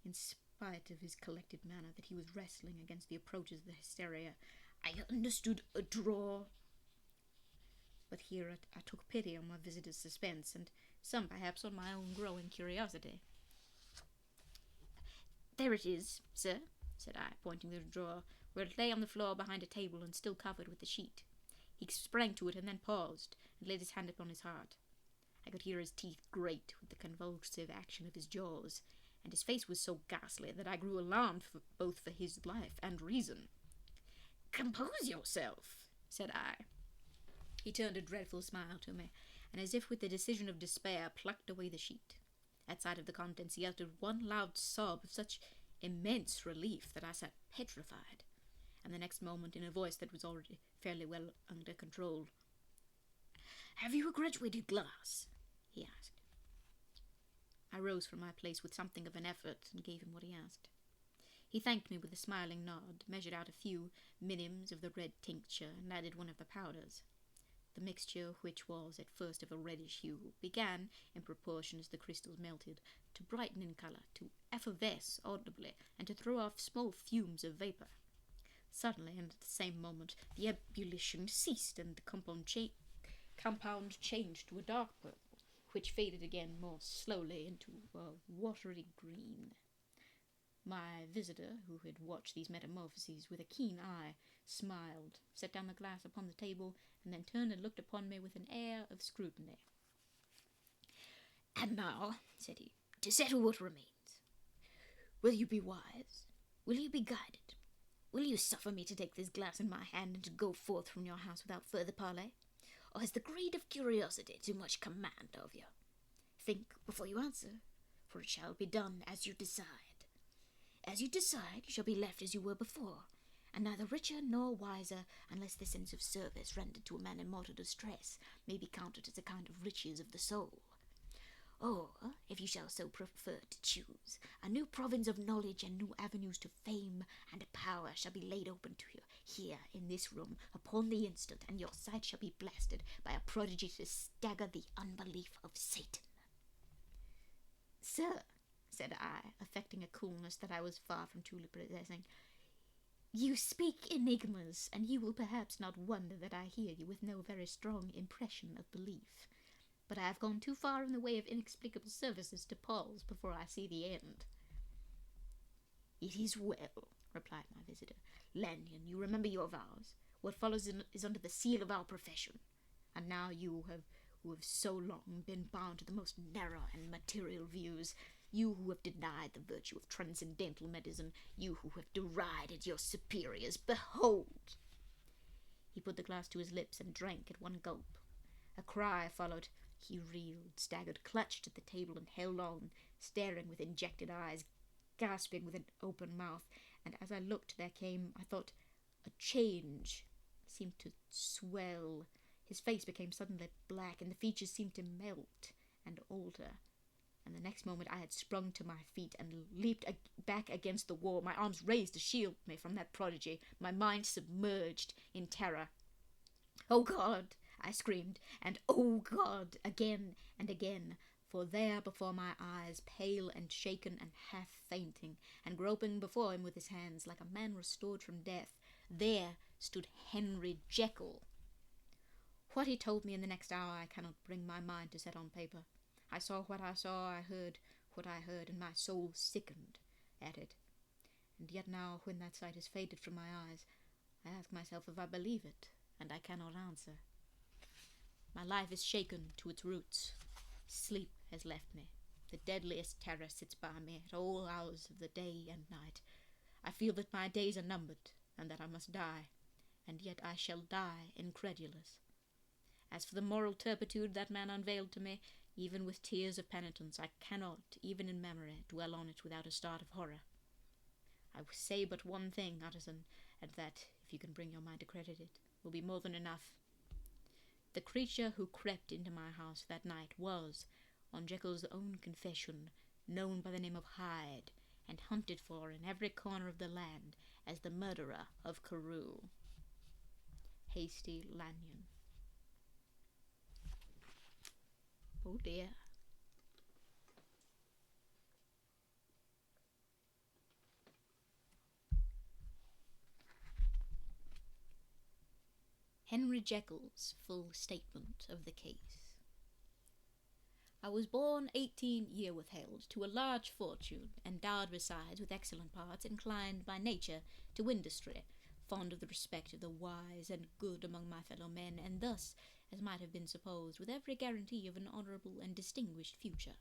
Speaker 1: in spite of his collected manner, that he was wrestling against the approaches of the hysteria. "I understood a draw—" But here I took pity on my visitor's suspense, and some perhaps on my own growing curiosity. "There it is, sir," said I, pointing to the drawer, where it lay on the floor behind a table and still covered with the sheet. He sprang to it and then paused, and laid his hand upon his heart. I could hear his teeth grate with the convulsive action of his jaws, and his face was so ghastly that I grew alarmed both for his life and reason. "Compose yourself," said I. He turned a dreadful smile to me, and as if with the decision of despair plucked away the sheet. At sight of the contents he uttered one loud sob of such immense relief that I sat petrified, and the next moment, in a voice that was already fairly well under control, "Have you a graduated glass?" he asked. I rose from my place with something of an effort and gave him what he asked. He thanked me with a smiling nod, measured out a few minims of the red tincture, and added one of the powders. The mixture, which was at first of a reddish hue, began, in proportion as the crystals melted, to brighten in colour, to effervesce audibly, and to throw off small fumes of vapour. Suddenly, and at the same moment, the ebullition ceased, and the compound changed to a dark purple, which faded again more slowly into a watery green. My visitor, who had watched these metamorphoses with a keen eye, smiled, set down the glass upon the table, and then turned and looked upon me with an air of scrutiny. "And now," said he, "to settle what remains. Will you be wise? Will you be guided? Will you suffer me to take this glass in my hand and to go forth from your house without further parley? Or has the greed of curiosity too much command of you? Think before you answer, for it shall be done as you decide. As you decide, you shall be left as you were before, and neither richer nor wiser, unless the sense of service rendered to a man in mortal distress may be counted as a kind of riches of the soul. Or, if you shall so prefer to choose, a new province of knowledge and new avenues to fame and power shall be laid open to you, here in this room, upon the instant, and your sight shall be blasted by a prodigy to stagger the unbelief of Satan. Sir, said I, affecting a coolness that I was far from truly possessing, you speak enigmas, and you will perhaps not wonder that I hear you with no very strong impression of belief. But I have gone too far in the way of inexplicable services to pause before I see the end. It is well, replied my visitor. Lanyon, you remember your vows. What follows is under the seal of our profession. And now you who have so long been bound to the most narrow and material views, you who have denied the virtue of transcendental medicine, you who have derided your superiors, behold! He put the glass to his lips and drank at one gulp. A cry followed. He reeled, staggered, clutched at the table, and held on, staring with injected eyes, gasping with an open mouth, and as I looked there came, I thought, a change. He seemed to swell. His face became suddenly black, and the features seemed to melt and alter. And the next moment I had sprung to my feet and leaped back against the wall, my arms raised to shield me from that prodigy, my mind submerged in terror. "Oh God!" I screamed, and "Oh God!" again and again, for there before my eyes, pale and shaken and half fainting, and groping before him with his hands like a man restored from death, there stood Henry Jekyll. What he told me in the next hour I cannot bring my mind to set on paper. I saw what I saw, I heard what I heard, and my soul sickened at it. And yet now, when that sight has faded from my eyes, I ask myself if I believe it, and I cannot answer. My life is shaken to its roots. Sleep has left me. The deadliest terror sits by me at all hours of the day and night. I feel that my days are numbered, and that I must die, and yet I shall die incredulous. As for the moral turpitude that man unveiled to me, even with tears of penitence, I cannot, even in memory, dwell on it without a start of horror. I will say but one thing, Utterson, and that, if you can bring your mind to credit it, will be more than enough. The creature who crept into my house that night was, on Jekyll's own confession, known by the name of Hyde, and hunted for in every corner of the land as the murderer of Carew. Hasty Lanyon. Oh dear. Henry Jekyll's full statement of the case. I was born 18 year withheld to a large fortune, endowed besides with excellent parts, inclined by nature to industry, fond of the respect of the wise and good among my fellow men, and thus, as might have been supposed, with every guarantee of an honourable and distinguished future.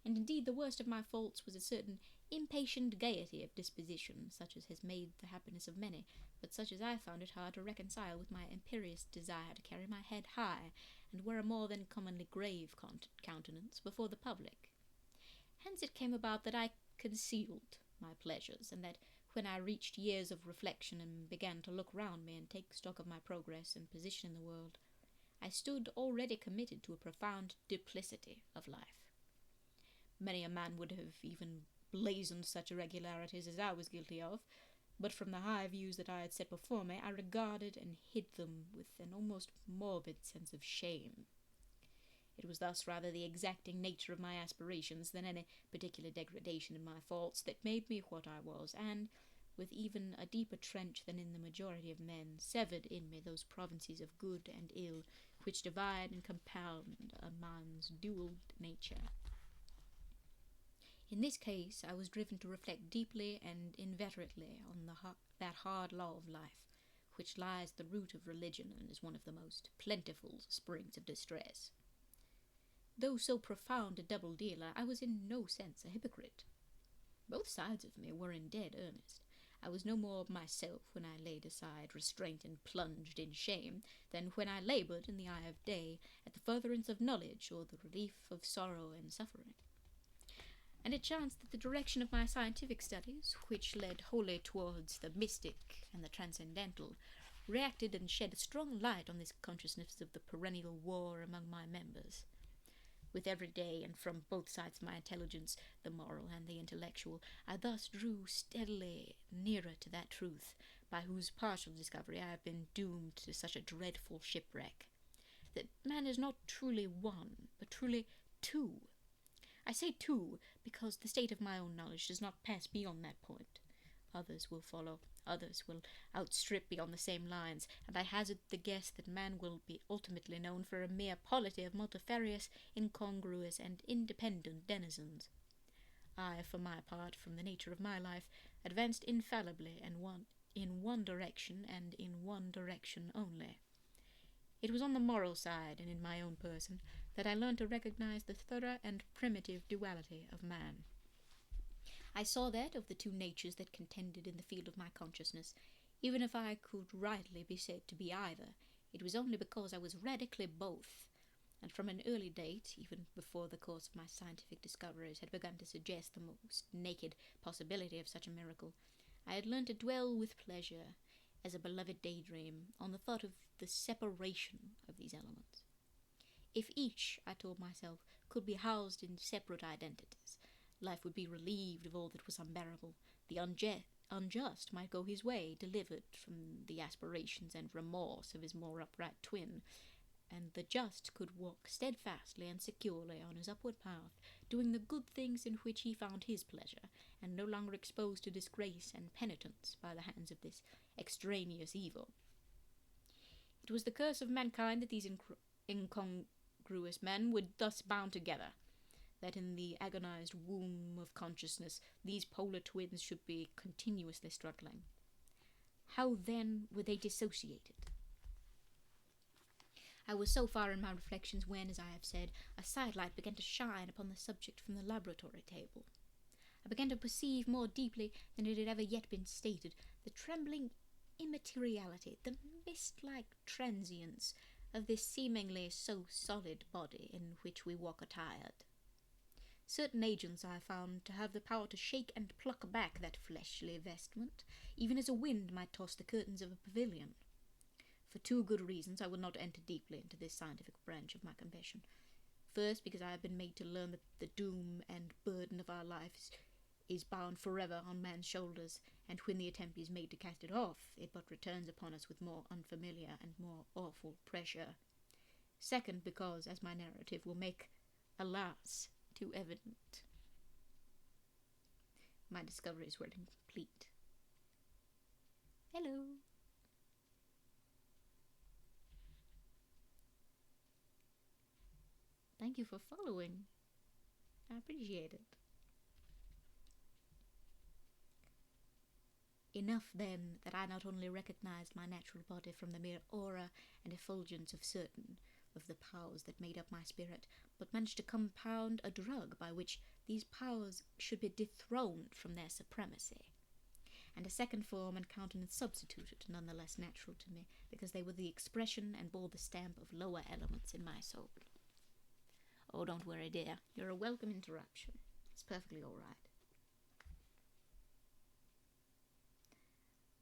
Speaker 1: And indeed the worst of my faults was a certain impatient gaiety of disposition, such as has made the happiness of many, but such as I found it hard to reconcile with my imperious desire to carry my head high, and wear a more than commonly grave countenance before the public. Hence it came about that I concealed my pleasures, and that when I reached years of reflection and began to look round me and take stock of my progress and position in the world, I stood already committed to a profound duplicity of life. Many a man would have even blazoned such irregularities as I was guilty of, but from the high views that I had set before me, I regarded and hid them with an almost morbid sense of shame. It was thus rather the exacting nature of my aspirations than any particular degradation in my faults that made me what I was, and, with even a deeper trench than in the majority of men, severed in me those provinces of good and ill which divide and compound a man's dual nature. In this case, I was driven to reflect deeply and inveterately on that hard law of life, which lies at the root of religion and is one of the most plentiful springs of distress. Though so profound a double dealer, I was in no sense a hypocrite. Both sides of me were in dead earnest. I was no more myself when I laid aside restraint and plunged in shame than when I laboured in the eye of day at the furtherance of knowledge or the relief of sorrow and suffering. And it chanced that the direction of my scientific studies, which led wholly towards the mystic and the transcendental, reacted and shed a strong light on this consciousness of the perennial war among my members. With every day, and from both sides of my intelligence, the moral and the intellectual, I thus drew steadily nearer to that truth, by whose partial discovery I have been doomed to such a dreadful shipwreck, that man is not truly one, but truly two. I say two, because the state of my own knowledge does not pass beyond that point. Others will follow, others will outstrip beyond the same lines, and I hazard the guess that man will be ultimately known for a mere polity of multifarious, incongruous, and independent denizens. I, for my part, from the nature of my life, advanced infallibly in one direction, and in one direction only. It was on the moral side, and in my own person, that I learned to recognize the thorough and primitive duality of man. I saw that of the two natures that contended in the field of my consciousness, even if I could rightly be said to be either, it was only because I was radically both, and from an early date, even before the course of my scientific discoveries had begun to suggest the most naked possibility of such a miracle, I had learned to dwell with pleasure, as a beloved daydream, on the thought of the separation of these elements. If each, I told myself, could be housed in separate identities, life would be relieved of all that was unbearable. The unjust might go his way, delivered from the aspirations and remorse of his more upright twin, and the just could walk steadfastly and securely on his upward path, doing the good things in which he found his pleasure, and no longer exposed to disgrace and penitence by the hands of this extraneous evil. It was the curse of mankind that these incongruous men were thus bound together, that in the agonized womb of consciousness these polar twins should be continuously struggling. How then were they dissociated? I was so far in my reflections when, as I have said, a sidelight began to shine upon the subject from the laboratory table. I began to perceive more deeply than it had ever yet been stated the trembling immateriality, the mist-like transience of this seemingly so solid body in which we walk attired. Certain agents I found to have the power to shake and pluck back that fleshly vestment, even as a wind might toss the curtains of a pavilion. For two good reasons I will not enter deeply into this scientific branch of my confession. First, because I have been made to learn that the doom and burden of our lives is bound forever on man's shoulders, and when the attempt is made to cast it off, it but returns upon us with more unfamiliar and more awful pressure. Second, because, as my narrative will make, alas, too evident, my discoveries were incomplete. Hello. Thank you for following. I appreciate it. Enough, then, that I not only recognized my natural body from the mere aura and effulgence of certain of the powers that made up my spirit, but managed to compound a drug by which these powers should be dethroned from their supremacy, and a second form and countenance substituted, none the less natural to me, because they were the expression and bore the stamp of lower elements in my soul. Oh, don't worry, dear. You're a welcome interruption. It's perfectly all right.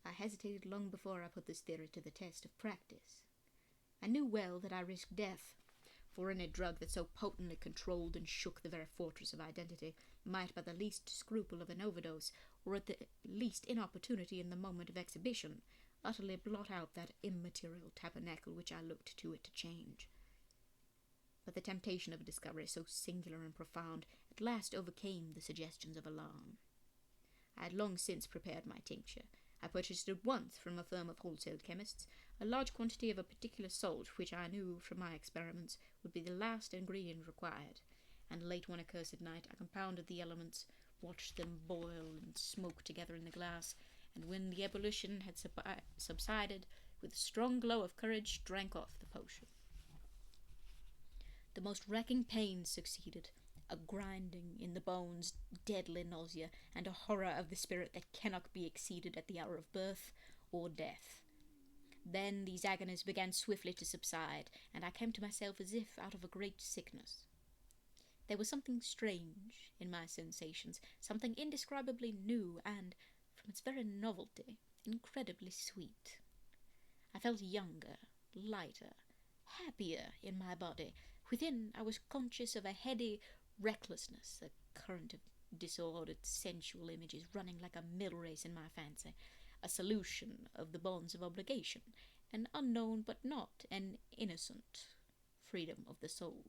Speaker 1: I hesitated long before I put this theory to the test of practice. I knew well that I risked death, for any drug that so potently controlled and shook the very fortress of identity might, by the least scruple of an overdose, or at the least inopportunity in the moment of exhibition, utterly blot out that immaterial tabernacle which I looked to it to change. But the temptation of a discovery so singular and profound at last overcame the suggestions of alarm. I had long since prepared my tincture. I purchased at once from a firm of wholesale chemists a large quantity of a particular salt which I knew from my experiments would be the last ingredient required, and late one accursed night I compounded the elements, watched them boil and smoke together in the glass, and when the ebullition had subsided, with a strong glow of courage drank off the potion. The most racking pains succeeded, a grinding in the bones, deadly nausea, and a horror of the spirit that cannot be exceeded at the hour of birth or death. Then these agonies began swiftly to subside, and I came to myself as if out of a great sickness. There was something strange in my sensations, something indescribably new, and, from its very novelty, incredibly sweet. I felt younger, lighter, happier in my body. Within, I was conscious of a heady recklessness, a current of disordered sensual images running like a mill race in my fancy, a solution of the bonds of obligation, an unknown but not an innocent freedom of the soul.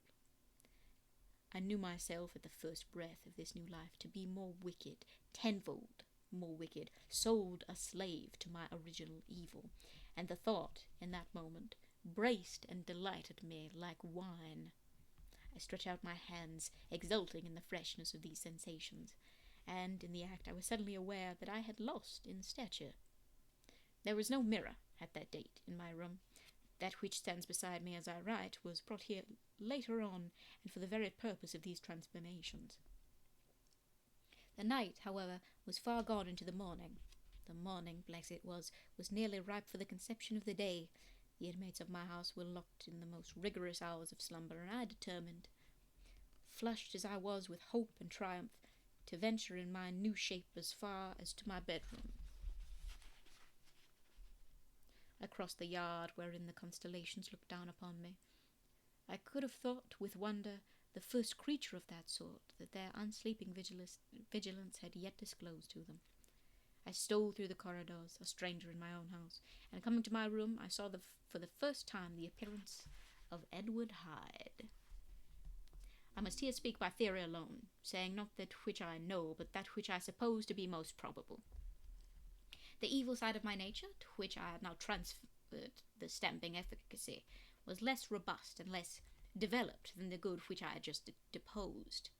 Speaker 1: I knew myself at the first breath of this new life to be more wicked, tenfold more wicked, sold a slave to my original evil, and the thought, in that moment, braced and delighted me like wine. I stretched out my hands, exulting in the freshness of these sensations, and in the act I was suddenly aware that I had lost in stature. There was no mirror at that date in my room. That which stands beside me as I write was brought here later on, and for the very purpose of these transformations. The night, however, was far gone into the morning. The morning, bless it, was nearly ripe for the conception of the day. The inmates of my house were locked in the most rigorous hours of slumber, and I determined, flushed as I was with hope and triumph, to venture in my new shape as far as to my bedroom. I crossed the yard wherein the constellations looked down upon me. I could have thought with wonder the first creature of that sort that their unsleeping vigilance had yet disclosed to them. I stole through the corridors, a stranger in my own house, and coming to my room, I saw for the first time the appearance of Edward Hyde. I must here speak by theory alone, saying not that which I know, but that which I suppose to be most probable. The evil side of my nature, to which I had now transferred the stamping efficacy, was less robust and less developed than the good which I had just deposed.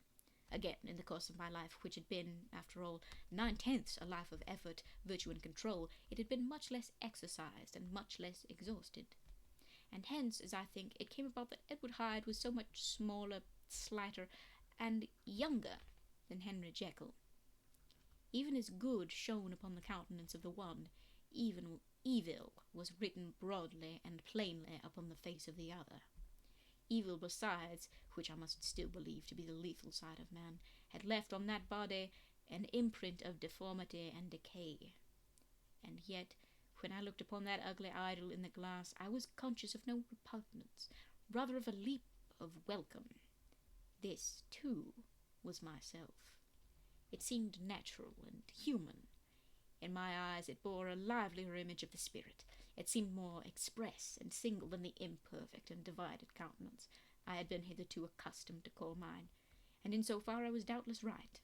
Speaker 1: Again, in the course of my life, which had been, after all, 9/10 a life of effort, virtue, and control, it had been much less exercised and much less exhausted. And hence, as I think, it came about that Edward Hyde was so much smaller, slighter, and younger than Henry Jekyll. Even as good shone upon the countenance of the one, even evil was written broadly and plainly upon the face of the other. Evil besides, which I must still believe to be the lethal side of man, had left on that body an imprint of deformity and decay. And yet, when I looked upon that ugly idol in the glass, I was conscious of no repugnance, rather of a leap of welcome. This, too, was myself. It seemed natural and human. In my eyes it bore a livelier image of the spirit. It seemed more express and single than the imperfect and divided countenance I had been hitherto accustomed to call mine, and in so far I was doubtless right.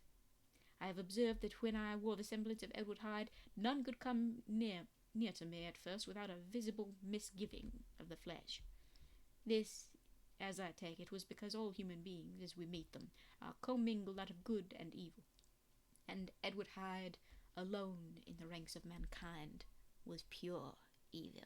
Speaker 1: I have observed that when I wore the semblance of Edward Hyde, none could come near to me at first without a visible misgiving of the flesh. This, as I take it, was because all human beings, as we meet them, are commingled out of good and evil, and Edward Hyde, alone in the ranks of mankind, was pure evil.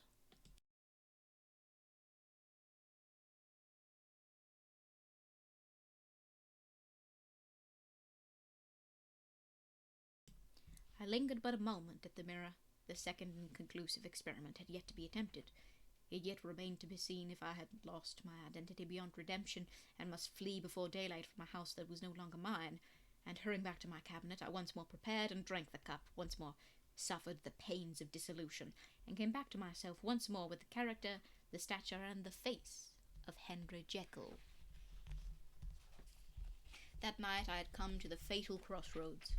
Speaker 1: I lingered but a moment at the mirror. The second and conclusive experiment had yet to be attempted. It yet remained to be seen if I had lost my identity beyond redemption, and must flee before daylight from a house that was no longer mine. And hurrying back to my cabinet, I once more prepared and drank the cup, once more suffered the pains of dissolution, and came back to myself once more with the character, the stature, and the face of Henry Jekyll. That night I had come to the fatal crossroads.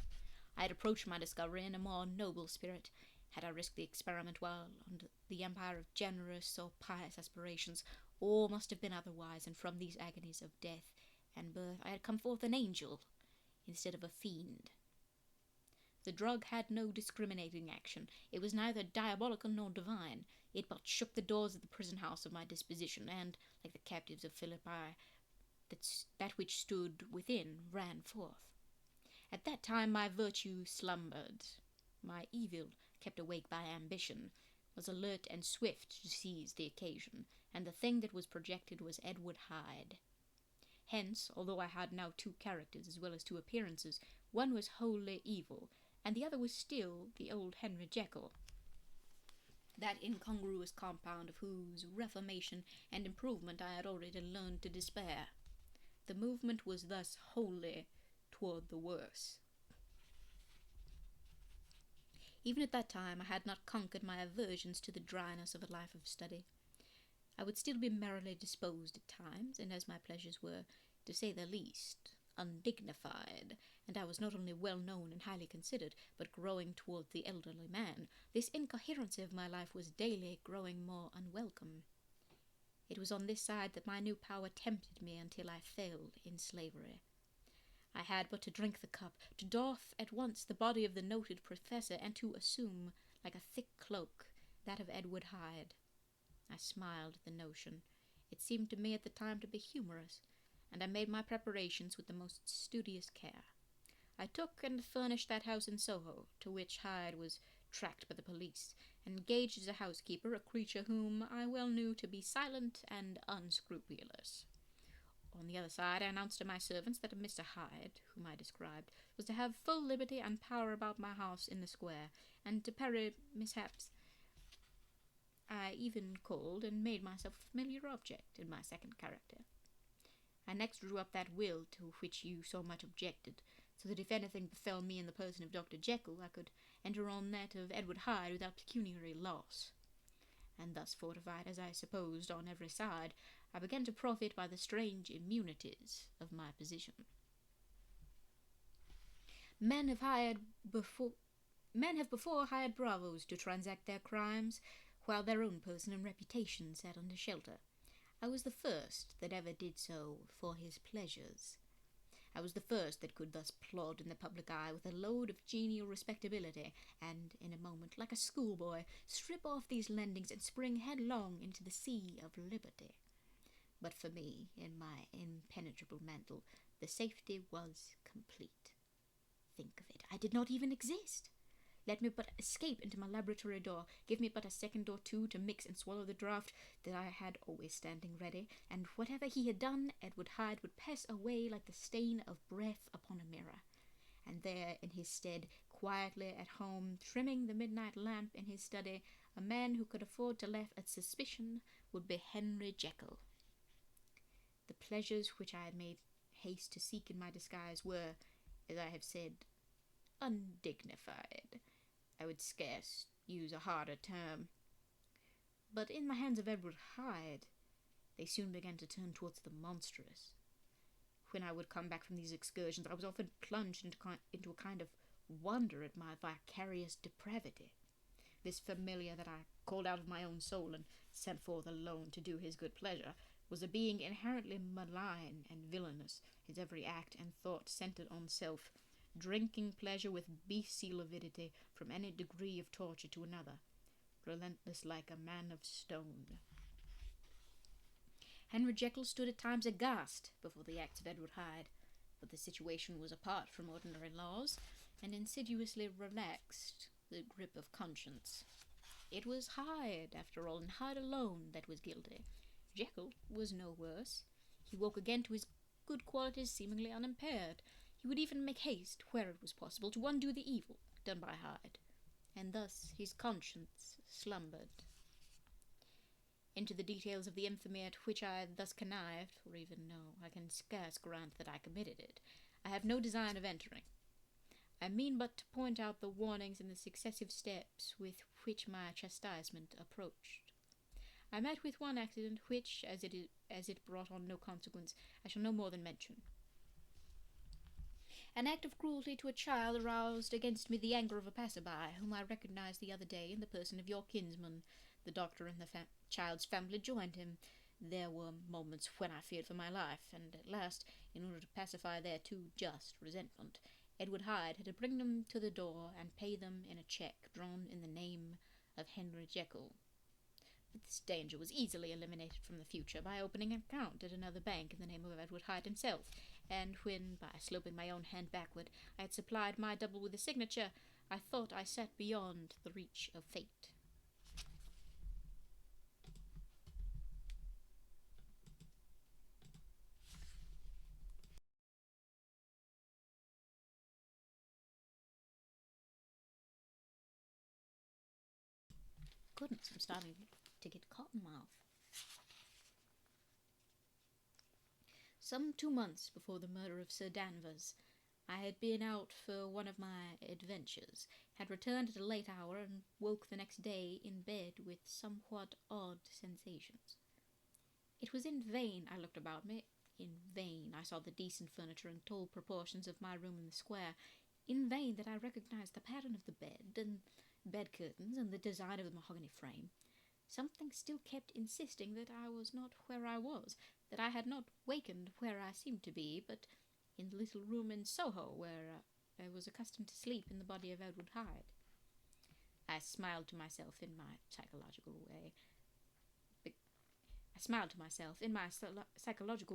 Speaker 1: I had approached my discovery in a more noble spirit. Had I risked the experiment while under the empire of generous or pious aspirations, all must have been otherwise, and from these agonies of death and birth I had come forth an angel instead of a fiend. The drug had no discriminating action. It was neither diabolical nor divine. It but shook the doors of the prison house of my disposition, and, like the captives of Philippi, that which stood within ran forth. At that time my virtue slumbered. My evil, kept awake by ambition, was alert and swift to seize the occasion, and the thing that was projected was Edward Hyde. Hence, although I had now two characters as well as two appearances, one was wholly evil, and the other was still the old Henry Jekyll, that incongruous compound of whose reformation and improvement I had already learned to despair. The movement was thus wholly toward the worse. Even at that time I had not conquered my aversions to the dryness of a life of study. I would still be merrily disposed at times, and as my pleasures were, to say the least, undignified, and I was not only well known and highly considered, but growing toward the elderly man, this incoherency of my life was daily growing more unwelcome. It was on this side that my new power tempted me until I fell in slavery. I had but to drink the cup, to doff at once the body of the noted professor, and to assume, like a thick cloak, that of Edward Hyde. I smiled at the notion. It seemed to me at the time to be humorous, and I made my preparations with the most studious care. I took and furnished that house in Soho, to which Hyde was tracked by the police, and engaged as a housekeeper a creature whom I well knew to be silent and unscrupulous. On the other side, I announced to my servants that Mr. Hyde, whom I described, was to have full liberty and power about my house in the square, and to parry mishaps. I even called and made myself a familiar object in my second character. I next drew up that will to which you so much objected, so that if anything befell me in the person of Dr. Jekyll, I could enter on that of Edward Hyde without pecuniary loss. And thus fortified, as I supposed, on every side, I began to profit by the strange immunities of my position. Men have before hired bravos to transact their crimes, while their own person and reputation sat under shelter. I was the first that ever did so for his pleasures. I was the first that could thus plod in the public eye with a load of genial respectability, and, in a moment, like a schoolboy, strip off these lendings and spring headlong into the sea of liberty. But for me, in my impenetrable mantle, the safety was complete. Think of it, I did not even exist. Let me but escape into my laboratory door, give me but a second or two to mix and swallow the draught that I had always standing ready, and whatever he had done, Edward Hyde would pass away like the stain of breath upon a mirror. And there, in his stead, quietly at home, trimming the midnight lamp in his study, a man who could afford to laugh at suspicion would be Henry Jekyll. The pleasures which I had made haste to seek in my disguise were, as I have said, undignified. I would scarce use a harder term. But in the hands of Edward Hyde, they soon began to turn towards the monstrous. When I would come back from these excursions, I was often plunged into a kind of wonder at my vicarious depravity. This familiar that I called out of my own soul and sent forth alone to do his good pleasure was a being inherently malign and villainous, his every act and thought centered on self, drinking pleasure with bestial avidity from any degree of torture to another, relentless like a man of stone. Henry Jekyll stood at times aghast before the acts of Edward Hyde, but the situation was apart from ordinary laws, and insidiously relaxed the grip of conscience. It was Hyde, after all, and Hyde alone, that was guilty. Jekyll was no worse. He woke again to his good qualities seemingly unimpaired. He would even make haste, where it was possible, to undo the evil done by Hyde, and thus his conscience slumbered. Into the details of the infamy at which I thus connived, for even though I can scarce grant that I committed it, I have no design of entering. I mean but to point out the warnings and the successive steps with which my chastisement approached. I met with one accident which, as it brought on no consequence, I shall no more than mention. An act of cruelty to a child aroused against me the anger of a passer-by, whom I recognized the other day in the person of your kinsman. The doctor and the child's family joined him. There were moments when I feared for my life, and at last, in order to pacify their too just resentment, Edward Hyde had to bring them to the door and pay them in a cheque drawn in the name of Henry Jekyll. But this danger was easily eliminated from the future by opening an account at another bank in the name of Edward Hyde himself, and when, by sloping my own hand backward, I had supplied my double with a signature, I thought I sat beyond the reach of fate. Goodness, I'm starting to get cotton mouth. Some 2 months before the murder of Sir Danvers, I had been out for one of my adventures, had returned at a late hour, and woke the next day in bed with somewhat odd sensations. It was in vain I looked about me, in vain I saw the decent furniture and tall proportions of my room in the square, in vain that I recognized the pattern of the bed, and bed curtains, and the design of the mahogany frame. Something still kept insisting that I was not where I was, that I had not wakened where I seemed to be, but in the little room in Soho where I was accustomed to sleep in the body of Edward Hyde. I smiled to myself in my psychological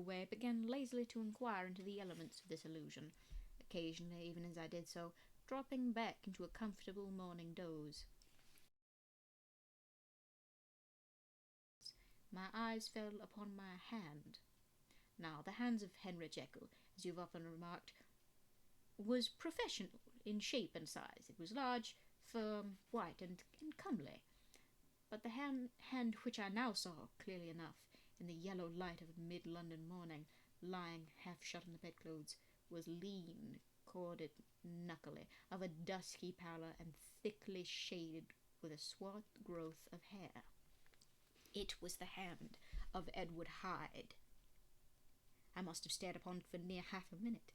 Speaker 1: way, began lazily to inquire into the elements of this illusion, occasionally, even as I did so, dropping back into a comfortable morning doze. My eyes fell upon my hand. Now, the hands of Henry Jekyll, as you've often remarked, was professional in shape and size. It was large, firm, white, and comely. But the hand which I now saw clearly enough in the yellow light of a mid-London morning, lying half shut in the bedclothes, was lean, corded, knuckly, of a dusky pallor, and thickly shaded with a swart growth of hair. It was the hand of Edward Hyde. I must have stared upon it for near half a minute,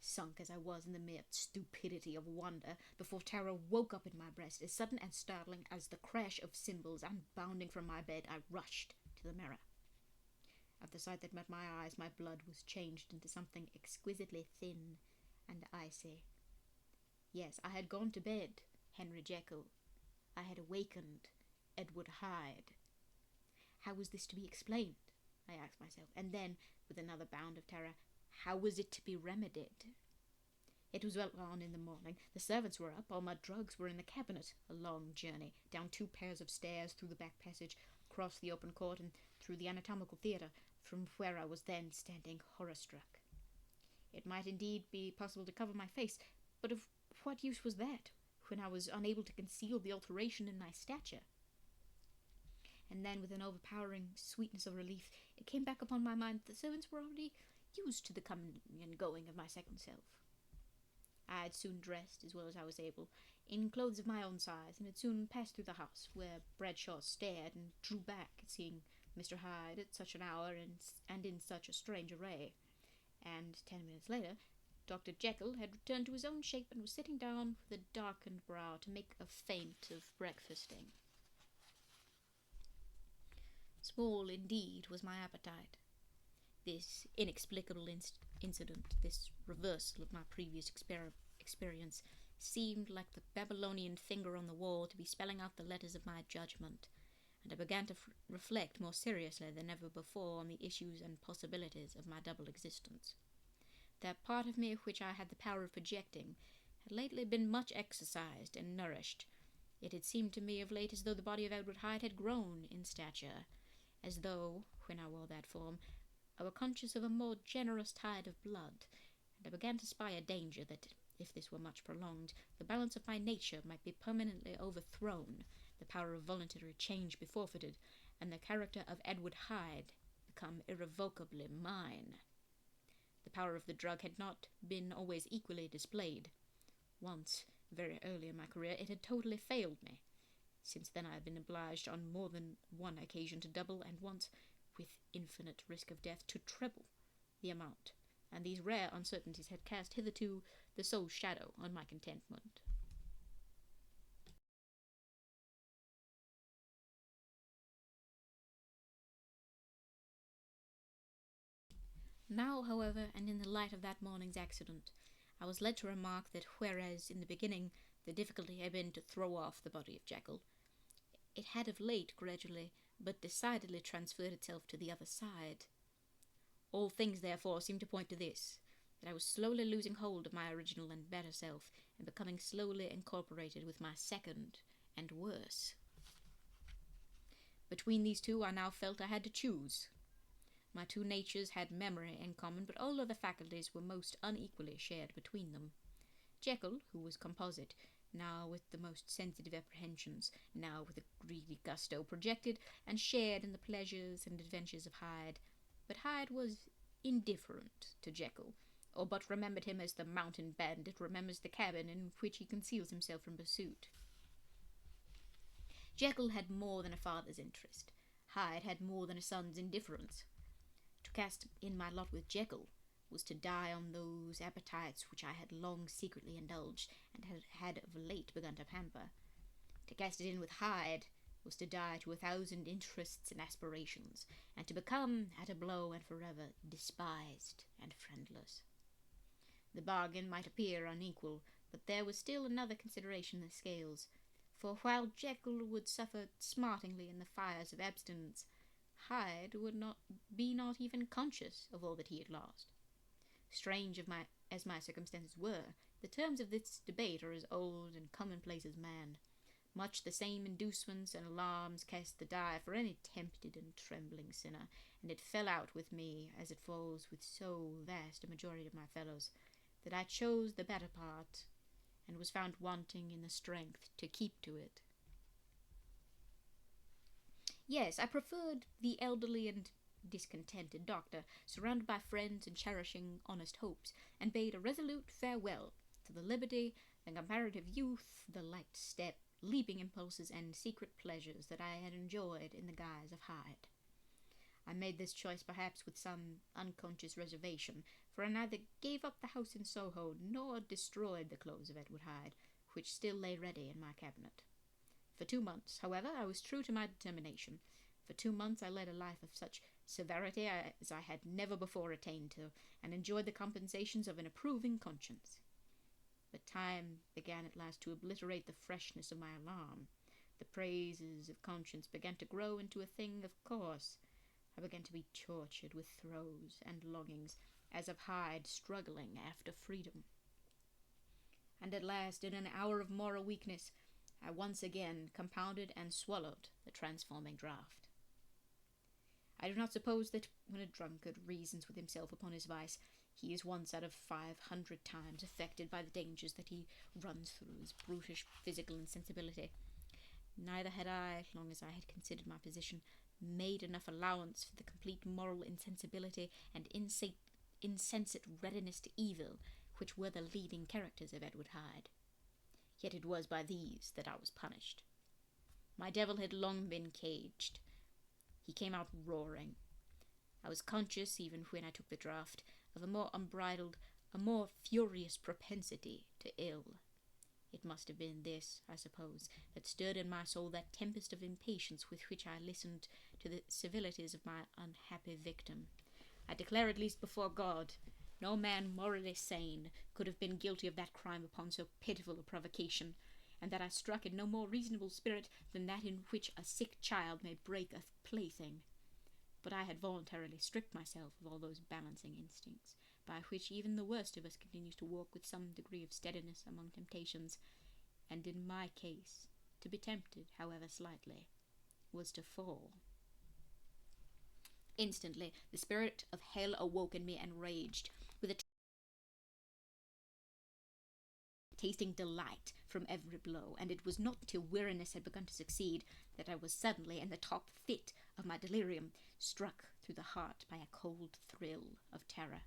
Speaker 1: sunk as I was in the mere stupidity of wonder, before terror woke up in my breast, as sudden and startling as the crash of cymbals, and bounding from my bed, I rushed to the mirror. At the sight that met my eyes, my blood was changed into something exquisitely thin and icy. Yes, I had gone to bed, Henry Jekyll. I had awakened, Edward Hyde. How was this to be explained? I asked myself, and then, with another bound of terror, how was it to be remedied? It was well on in the morning. The servants were up, all my drugs were in the cabinet. A long journey, down 2 pairs of stairs, through the back passage, across the open court, and through the anatomical theatre, from where I was then standing horror-struck. It might indeed be possible to cover my face, but of what use was that, when I was unable to conceal the alteration in my stature? And then, with an overpowering sweetness of relief, it came back upon my mind that the servants were already used to the coming and going of my second self. I had soon dressed, as well as I was able, in clothes of my own size, and had soon passed through the house, where Bradshaw stared and drew back at seeing Mr. Hyde at such an hour and in such a strange array. And 10 minutes later, Dr. Jekyll had returned to his own shape and was sitting down with a darkened brow to make a feint of breakfasting. Small, indeed, was my appetite. This inexplicable incident, this reversal of my previous experience, seemed like the Babylonian finger on the wall to be spelling out the letters of my judgment, and I began to reflect more seriously than ever before on the issues and possibilities of my double existence. That part of me which I had the power of projecting had lately been much exercised and nourished. It had seemed to me of late as though the body of Edward Hyde had grown in stature, as though, when I wore that form, I were conscious of a more generous tide of blood, and I began to spy a danger that, if this were much prolonged, the balance of my nature might be permanently overthrown, the power of voluntary change be forfeited, and the character of Edward Hyde become irrevocably mine. The power of the drug had not been always equally displayed. Once, very early in my career, it had totally failed me. Since then I have been obliged on more than one occasion to double, and once, with infinite risk of death, to treble the amount, and these rare uncertainties had cast hitherto the sole shadow on my contentment. Now, however, and in the light of that morning's accident, I was led to remark that whereas in the beginning the difficulty had been to throw off the body of Jekyll, it had of late gradually but decidedly transferred itself to the other side. All things, therefore, seemed to point to this, that I was slowly losing hold of my original and better self, and becoming slowly incorporated with my second and worse. Between these two I now felt I had to choose. My two natures had memory in common, but all other faculties were most unequally shared between them. Jekyll, who was composite, now with the most sensitive apprehensions, now with a greedy gusto, projected and shared in the pleasures and adventures of Hyde. But Hyde was indifferent to Jekyll, or but remembered him as the mountain bandit remembers the cabin in which he conceals himself from pursuit. Jekyll had more than a father's interest. Hyde had more than a son's indifference. To cast in my lot with Jekyll was to die on those appetites which I had long secretly indulged, and had of late begun to pamper. To cast it in with Hyde was to die to 1,000 interests and aspirations, and to become, at a blow and forever, despised and friendless. The bargain might appear unequal, but there was still another consideration in the scales, for while Jekyll would suffer smartingly in the fires of abstinence, Hyde would not even conscious of all that he had lost. Strange as my circumstances were, the terms of this debate are as old and commonplace as man. Much the same inducements and alarms cast the die for any tempted and trembling sinner, and it fell out with me, as it falls with so vast a majority of my fellows, that I chose the better part, and was found wanting in the strength to keep to it. Yes, I preferred the elderly and discontented doctor, surrounded by friends and cherishing honest hopes, and bade a resolute farewell to the liberty, the comparative youth, the light step, leaping impulses, and secret pleasures that I had enjoyed in the guise of Hyde. I made this choice perhaps with some unconscious reservation, for I neither gave up the house in Soho nor destroyed the clothes of Edward Hyde, which still lay ready in my cabinet. For 2 months, however, I was true to my determination. For 2 months I led a life of such severity as I had never before attained to, and enjoyed the compensations of an approving conscience. But time began at last to obliterate the freshness of my alarm. The praises of conscience began to grow into a thing of course. I began to be tortured with throes and longings, as of Hyde struggling after freedom. And at last, in an hour of moral weakness, I once again compounded and swallowed the transforming draught. I do not suppose that when a drunkard reasons with himself upon his vice, he is once out of 500 times affected by the dangers that he runs through his brutish physical insensibility. Neither had I, long as I had considered my position, made enough allowance for the complete moral insensibility and insensate readiness to evil, which were the leading characters of Edward Hyde. Yet it was by these that I was punished. My devil had long been caged. He came out roaring. I was conscious, even when I took the draught, of a more unbridled, a more furious propensity to ill. It must have been this, I suppose, that stirred in my soul that tempest of impatience with which I listened to the civilities of my unhappy victim. I declare, at least before God, no man morally sane could have been guilty of that crime upon so pitiful a provocation, and that I struck in no more reasonable spirit than that in which a sick child may break a plaything. But I had voluntarily stripped myself of all those balancing instincts, by which even the worst of us continues to walk with some degree of steadiness among temptations, and in my case, to be tempted, however slightly, was to fall. Instantly, the spirit of hell awoke in me and raged, with a tasting delight from every blow, and it was not till weariness had begun to succeed that I was suddenly, in the top fit of my delirium, struck through the heart by a cold thrill of terror.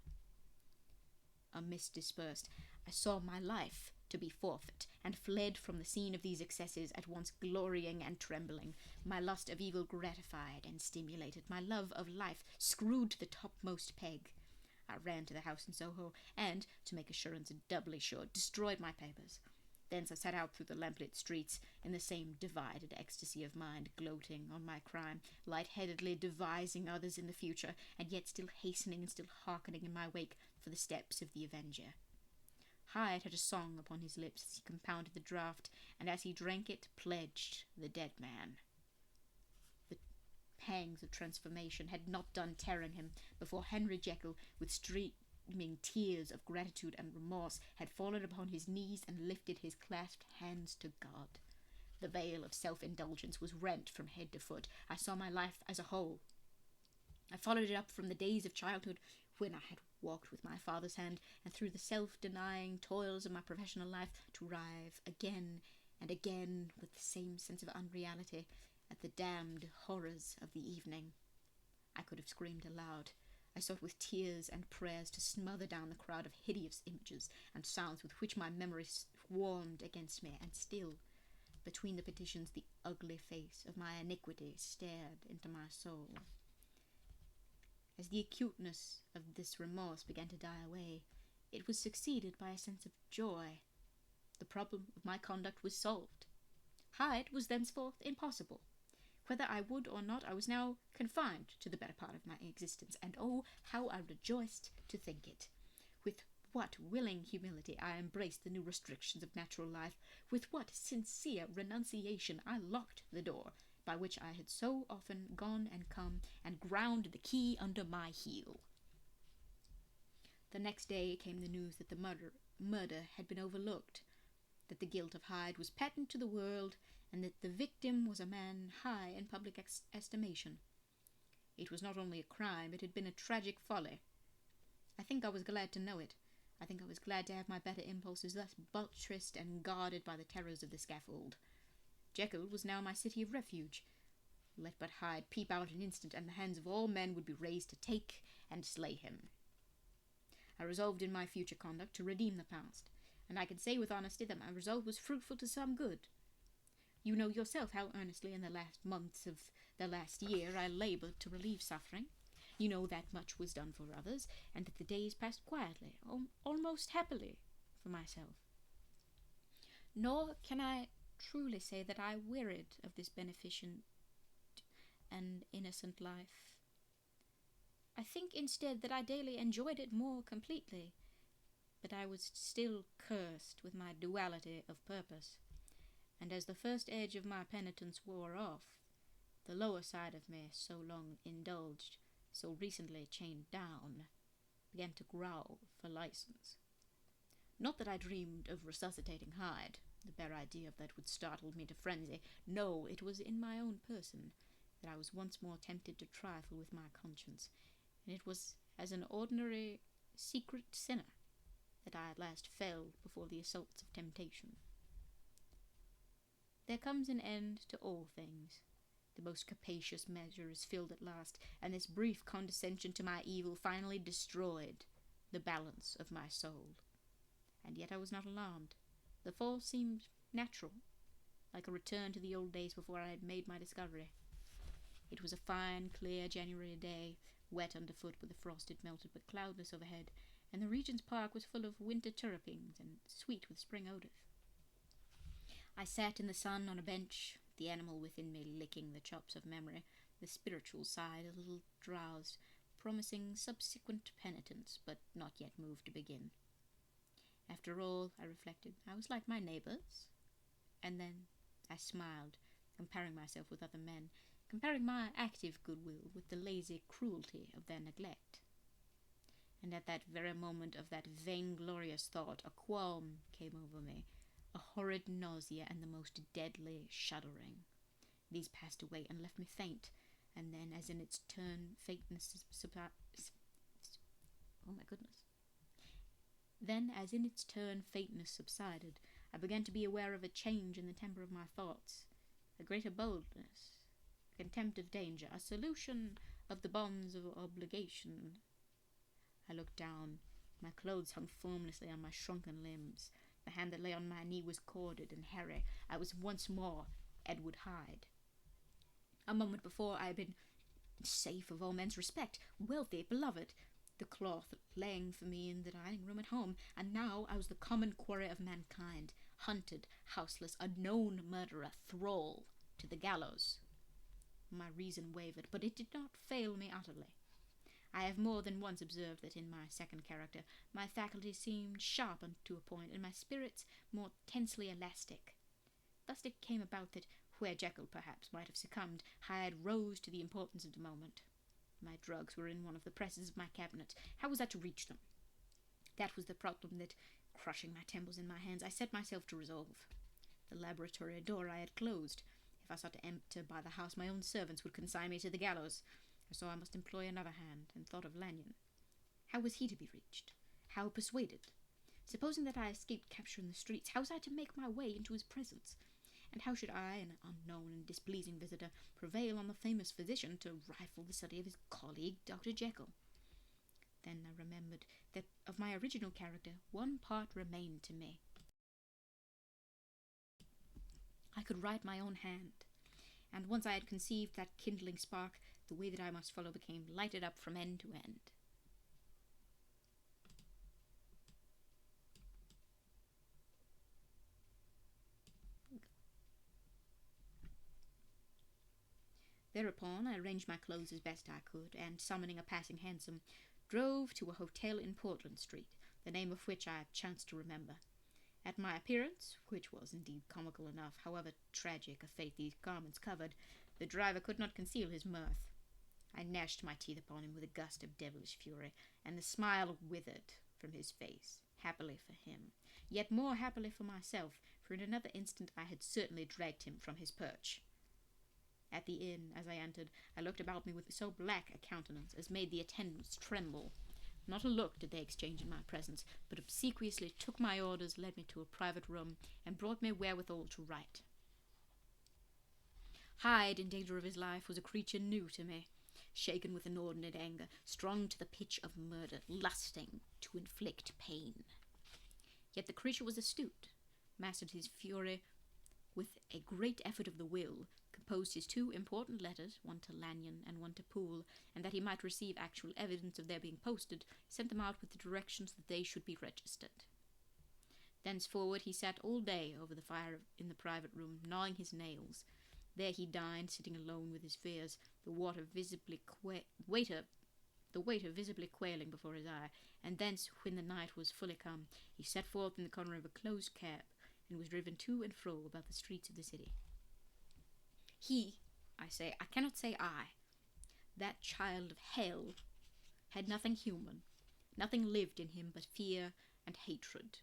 Speaker 1: A mist dispersed. I saw my life to be forfeit, and fled from the scene of these excesses, at once glorying and trembling, my lust of evil gratified and stimulated, my love of life screwed to the topmost peg. I ran to the house in Soho, and, to make assurance doubly sure, destroyed my papers. Thence I set out through the lamplit streets, in the same divided ecstasy of mind, gloating on my crime, light-headedly devising others in the future, and yet still hastening and still hearkening in my wake for the steps of the avenger. Hyde had a song upon his lips as he compounded the draught, and as he drank it, pledged the dead man. The pangs of transformation had not done tearing him before Henry Jekyll, with streaming tears of gratitude and remorse, had fallen upon his knees and lifted his clasped hands to God. The veil of self-indulgence was rent from head to foot. I saw my life as a whole. I followed it up from the days of childhood, when I had walked with my father's hand, and through the self-denying toils of my professional life to arrive again and again with the same sense of unreality at the damned horrors of the evening. I could have screamed aloud. I sought with tears and prayers to smother down the crowd of hideous images and sounds with which my memory swarmed against me, and still, between the petitions, the ugly face of my iniquity stared into my soul. As the acuteness of this remorse began to die away, it was succeeded by a sense of joy. The problem of my conduct was solved. Hyde was thenceforth impossible. Whether I would or not, I was now confined to the better part of my existence, and oh, how I rejoiced to think it! With what willing humility I embraced the new restrictions of natural life, with what sincere renunciation I locked the door by which I had so often gone and come, and ground the key under my heel. The next day came the news that the murder had been overlooked, that the guilt of Hyde was patent to the world, and that the victim was a man high in public estimation. It was not only a crime, it had been a tragic folly. I think I was glad to know it. I think I was glad to have my better impulses thus buttressed and guarded by the terrors of the scaffold. Jekyll was now my city of refuge. Let but Hyde peep out an instant, and the hands of all men would be raised to take and slay him. I resolved in my future conduct to redeem the past, and I can say with honesty that my resolve was fruitful to some good. You know yourself how earnestly in the last months of the last year I laboured to relieve suffering. You know that much was done for others, and that the days passed quietly, almost happily, for myself. Nor can I truly say that I wearied of this beneficent and innocent life. I think instead that I daily enjoyed it more completely, but I was still cursed with my duality of purpose, and as the first edge of my penitence wore off, the lower side of me, so long indulged, so recently chained down, began to growl for license. Not that I dreamed of resuscitating Hyde. The bare idea of that would startle me to frenzy. No, it was in my own person that I was once more tempted to trifle with my conscience, and it was as an ordinary secret sinner that I at last fell before the assaults of temptation. There comes an end to all things. The most capacious measure is filled at last, and this brief condescension to my evil finally destroyed the balance of my soul. And yet I was not alarmed. The fall seemed natural, like a return to the old days before I had made my discovery. It was a fine, clear January day, wet underfoot with the frost had melted but cloudless overhead, and the Regent's Park was full of winter chirrupings and sweet with spring odours. I sat in the sun on a bench, the animal within me licking the chops of memory, the spiritual side a little drowsed, promising subsequent penitence, but not yet moved to begin. After all, I reflected, I was like my neighbours. And then I smiled, comparing myself with other men, comparing my active goodwill with the lazy cruelty of their neglect. And at that very moment of that vainglorious thought, a qualm came over me, a horrid nausea and the most deadly shuddering. These passed away and left me faint, and then, as in its turn, faintness subsided, I began to be aware of a change in the temper of my thoughts, a greater boldness, a contempt of danger, a solution of the bonds of obligation. I looked down. My clothes hung formlessly on my shrunken limbs. The hand that lay on my knee was corded and hairy. I was once more Edward Hyde. A moment before I had been safe of all men's respect, wealthy, beloved, the cloth laying for me in the dining-room at home, and now I was the common quarry of mankind, hunted, houseless, a known murderer, thrall to the gallows. My reason wavered, but it did not fail me utterly. I have more than once observed that in my second character my faculties seemed sharpened to a point, and my spirits more tensely elastic. Thus it came about that, where Jekyll perhaps might have succumbed, Hyde rose to the importance of the moment. My drugs were in one of the presses of my cabinet. How was I to reach them? That was the problem that, crushing my temples in my hands, I set myself to resolve. The laboratory door I had closed. If I sought to enter by the house, my own servants would consign me to the gallows. So I must employ another hand, and thought of Lanyon. How was he to be reached? How persuaded? Supposing that I escaped capture in the streets, how was I to make my way into his presence? And how should I, an unknown and displeasing visitor, prevail on the famous physician to rifle the study of his colleague, Dr. Jekyll? Then I remembered that of my original character, one part remained to me. I could write my own hand, and once I had conceived that kindling spark, the way that I must follow became lighted up from end to end. Thereupon I arranged my clothes as best I could, and summoning a passing hansom, drove to a hotel in Portland Street, the name of which I chanced to remember. At my appearance, which was indeed comical enough, however tragic a fate these garments covered, the driver could not conceal his mirth. I gnashed my teeth upon him with a gust of devilish fury, and the smile withered from his face, happily for him, yet more happily for myself, for in another instant I had certainly dragged him from his perch. At the inn, as I entered, I looked about me with so black a countenance as made the attendants tremble. Not a look did they exchange in my presence, but obsequiously took my orders, led me to a private room, and brought me wherewithal to write. Hyde, in danger of his life, was a creature new to me, shaken with inordinate anger, strung to the pitch of murder, lusting to inflict pain. Yet the creature was astute, mastered his fury with a great effort of the will, composed his 2 important letters, one to Lanyon and one to Poole, and that he might receive actual evidence of their being posted, sent them out with the directions that they should be registered. Thenceforward he sat all day over the fire in the private room, gnawing his nails. There he dined, sitting alone with his fears, the waiter visibly quailing before his eye, and thence, when the night was fully come, he set forth in the corner of a closed cab, and was driven to and fro about the streets of the city. He, I cannot say I, that child of hell, had nothing human, nothing lived in him but fear and hatred.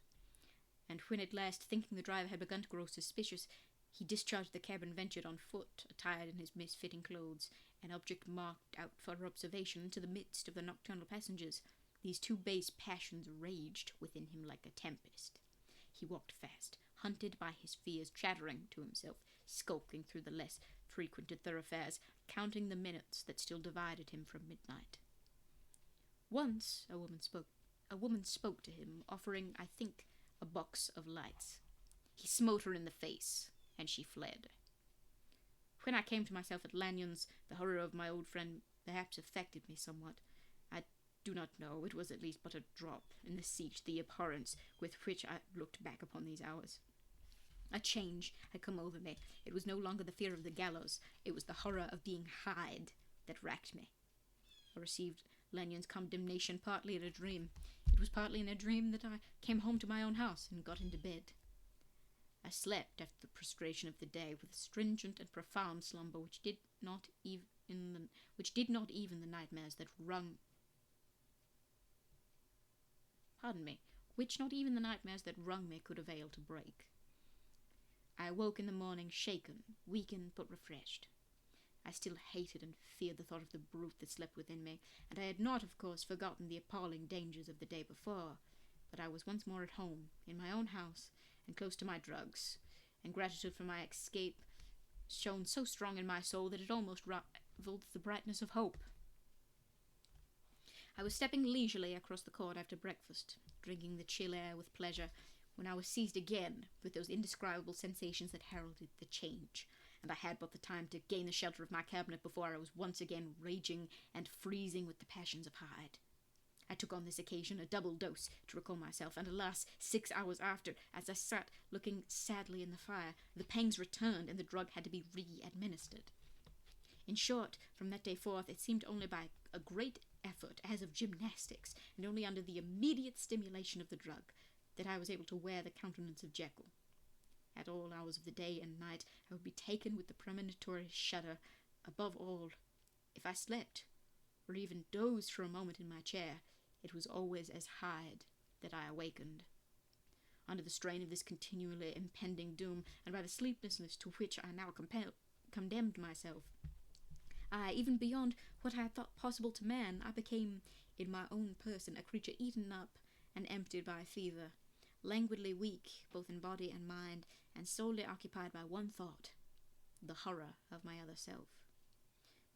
Speaker 1: And when at last, thinking the driver had begun to grow suspicious, he discharged the cab and ventured on foot, attired in his misfitting clothes, an object marked out for observation, into the midst of the nocturnal passengers, these 2 base passions raged within him like a tempest. He walked fast, hunted by his fears, chattering to himself, skulking through the less frequented thoroughfares, counting the minutes that still divided him from midnight. Once a woman spoke to him, offering, I think, a box of lights. He smote her in the face, and she fled. When I came to myself at Lanyon's, the horror of my old friend perhaps affected me somewhat. I do not know, it was at least but a drop in the sea to the abhorrence with which I looked back upon these hours. A change had come over me. It was no longer the fear of the gallows. It was the horror of being Hyde that racked me. I received Lanyon's condemnation partly in a dream. It was partly in a dream that I came home to my own house and got into bed. I slept after the prostration of the day with a stringent and profound slumber which did not even the nightmares that wrung me could avail to break. I awoke in the morning shaken, weakened, but refreshed. I still hated and feared the thought of the brute that slept within me, and I had not, of course, forgotten the appalling dangers of the day before, but I was once more at home, in my own house, and close to my drugs, and gratitude for my escape shone so strong in my soul that it almost rivaled the brightness of hope. I was stepping leisurely across the court after breakfast, drinking the chill air with pleasure, when I was seized again with those indescribable sensations that heralded the change, and I had but the time to gain the shelter of my cabinet before I was once again raging and freezing with the passions of Hyde. I took on this occasion a double dose to recall myself, and alas, 6 hours after, as I sat looking sadly in the fire, the pangs returned and the drug had to be re-administered. In short, from that day forth, it seemed only by a great effort, as of gymnastics, and only under the immediate stimulation of the drug, that I was able to wear the countenance of Jekyll. At all hours of the day and night, I would be taken with the premonitory shudder. Above all, if I slept, or even dozed for a moment in my chair, it was always as Hyde that I awakened. Under the strain of this continually impending doom, and by the sleeplessness to which I now condemned myself, Even beyond what I had thought possible to man, I became, in my own person, a creature eaten up and emptied by fever, languidly weak, both in body and mind, and solely occupied by one thought, the horror of my other self.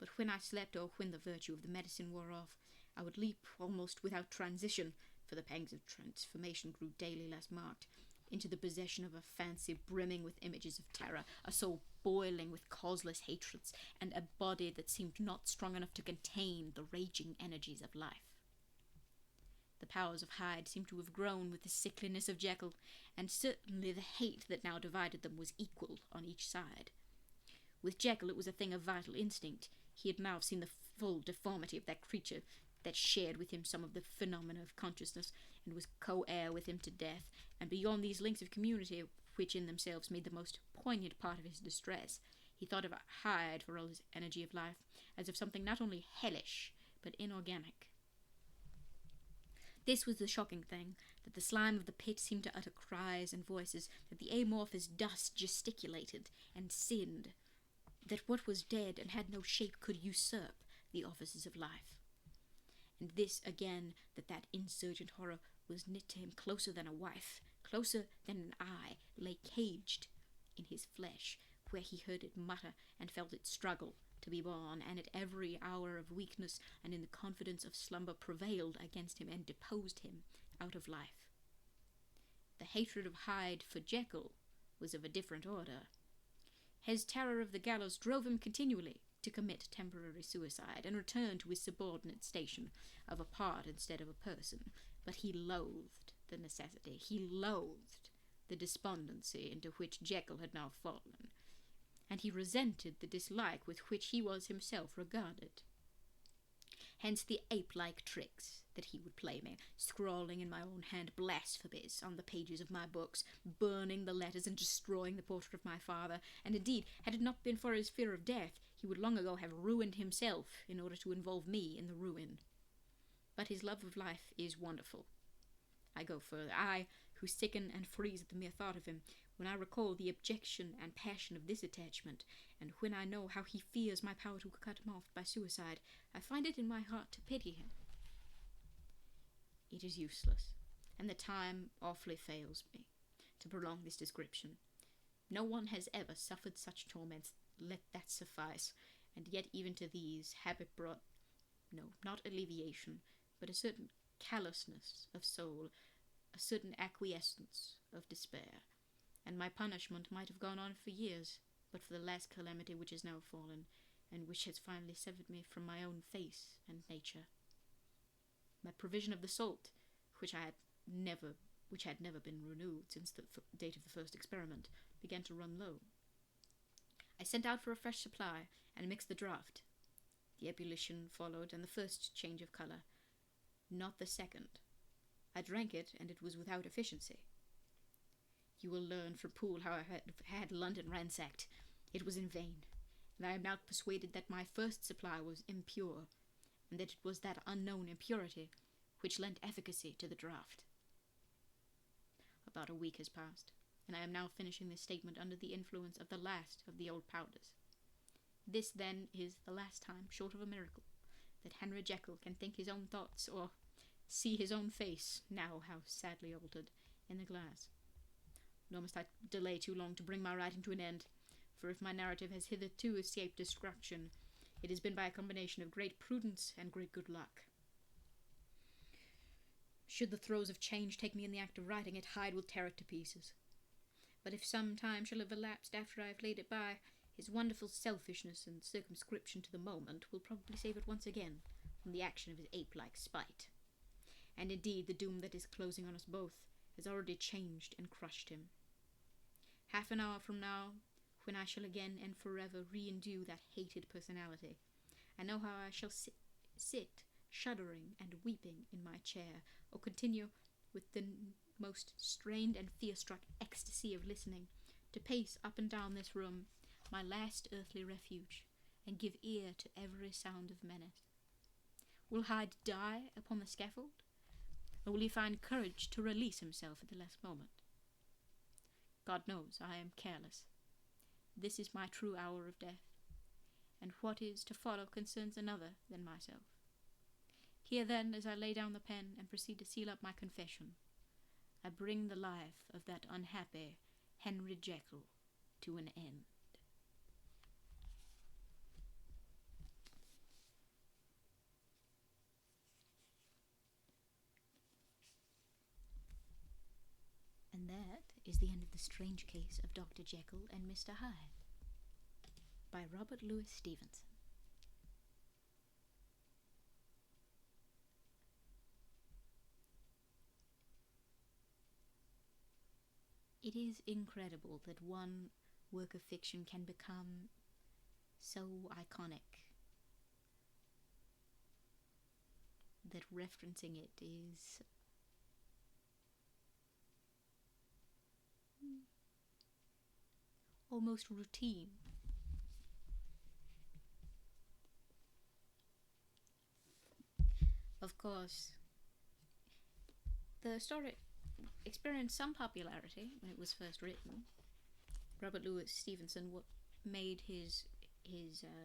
Speaker 1: But when I slept, or when the virtue of the medicine wore off, I would leap almost without transition, for the pangs of transformation grew daily less marked, into the possession of a fancy brimming with images of terror, a soul boiling with causeless hatreds, and a body that seemed not strong enough to contain the raging energies of life. The powers of Hyde seemed to have grown with the sickliness of Jekyll, and certainly the hate that now divided them was equal on each side. With Jekyll it was a thing of vital instinct. He had now seen the full deformity of that creature that shared with him some of the phenomena of consciousness, and was co-heir with him to death, and beyond these links of community, which in themselves made the most poignant part of his distress, he thought of Hyde, for all his energy of life, as of something not only hellish, but inorganic. This was the shocking thing, that the slime of the pit seemed to utter cries and voices, that the amorphous dust gesticulated and sinned, that what was dead and had no shape could usurp the offices of life. And this again, that insurgent horror was knit to him closer than a wife, closer than an eye, lay caged in his flesh, where he heard it mutter and felt it struggle to be born, and at every hour of weakness and in the confidence of slumber prevailed against him and deposed him out of life. The hatred of Hyde for Jekyll was of a different order. His terror of the gallows drove him continually to commit temporary suicide and return to his subordinate station of a part instead of a person, but he loathed the necessity, he loathed the despondency into which Jekyll had now fallen, and he resented the dislike with which he was himself regarded. Hence the ape-like tricks that he would play me, scrawling in my own hand blasphemies on the pages of my books, burning the letters and destroying the portrait of my father, and indeed, had it not been for his fear of death, he would long ago have ruined himself in order to involve me in the ruin. But his love of life is wonderful. I go further, I, who sicken and freeze at the mere thought of him, when I recall the abjection and passion of this attachment, and when I know how he fears my power to cut him off by suicide, I find it in my heart to pity him. It is useless, and the time awfully fails me to prolong this description. No one has ever suffered such torments, let that suffice, and yet even to these habit brought, no, not alleviation, but a certain callousness of soul, a certain acquiescence of despair, and my punishment might have gone on for years, but for the last calamity which is now fallen, and which has finally severed me from my own face and nature. My provision of the salt, which had never been renewed since the date of the first experiment, began to run low. I sent out for a fresh supply, and mixed the draught. The ebullition followed, and the first change of colour, not the second. I drank it, and it was without efficiency. You will learn from Poole how I had London ransacked. It was in vain, and I am now persuaded that my first supply was impure, and that it was that unknown impurity which lent efficacy to the draught. About a week has passed, and I am now finishing this statement under the influence of the last of the old powders. This, then, is the last time, short of a miracle, that Henry Jekyll can think his own thoughts, or see his own face, now how sadly altered, in the glass. Nor must I delay too long to bring my writing to an end, for if my narrative has hitherto escaped destruction, it has been by a combination of great prudence and great good luck. Should the throes of change take me in the act of writing it, Hyde will tear it to pieces. But if some time shall have elapsed after I have laid it by, his wonderful selfishness and circumscription to the moment will probably save it once again from the action of his ape-like spite. And indeed the doom that is closing on us both has already changed and crushed him. Half an hour from now, when I shall again and forever re-endue that hated personality, I know how I shall sit shuddering and weeping in my chair, or continue, with the most strained and fear-struck ecstasy of listening, to pace up and down this room, my last earthly refuge, and give ear to every sound of menace. Will Hyde die upon the scaffold, or will he find courage to release himself at the last moment? God knows I am careless. This is my true hour of death, and what is to follow concerns another than myself. Here then, as I lay down the pen and proceed to seal up my confession, I bring the life of that unhappy Henry Jekyll to an end. And that is the end of The Strange Case of Dr. Jekyll and Mr. Hyde by Robert Louis Stevenson. It is incredible that one work of fiction can become so iconic that referencing it is almost routine. Of course, the story experienced some popularity when it was first written. Robert Louis Stevenson made his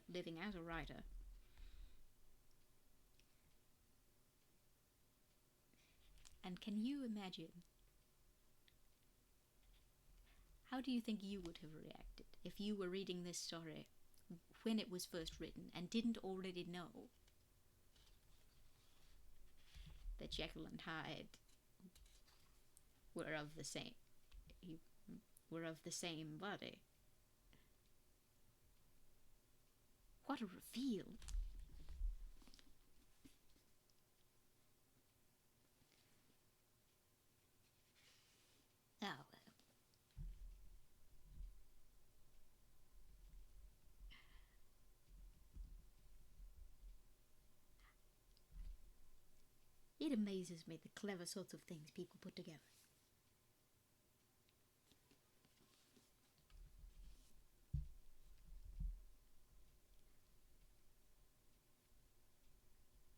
Speaker 1: living as a writer. And can you imagine, how do you think you would have reacted if you were reading this story when it was first written and didn't already know that Jekyll and Hyde were of the same body? What a reveal! Oh well. It amazes me the clever sorts of things people put together.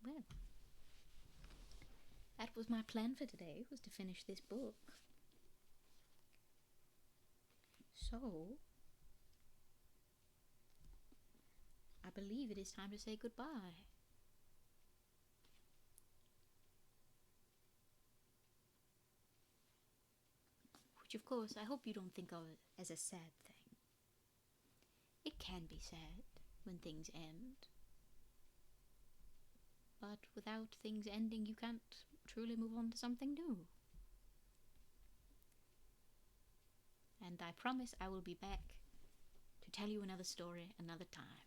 Speaker 1: Well, that was my plan for today, was to finish this book. So, I believe it is time to say goodbye. Which, of course, I hope you don't think of it as a sad thing. It can be sad when things end. But without things ending, you can't truly move on to something new. And I promise I will be back to tell you another story another time.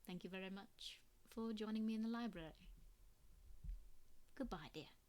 Speaker 1: Thank you very much for joining me in the library. Goodbye, dear.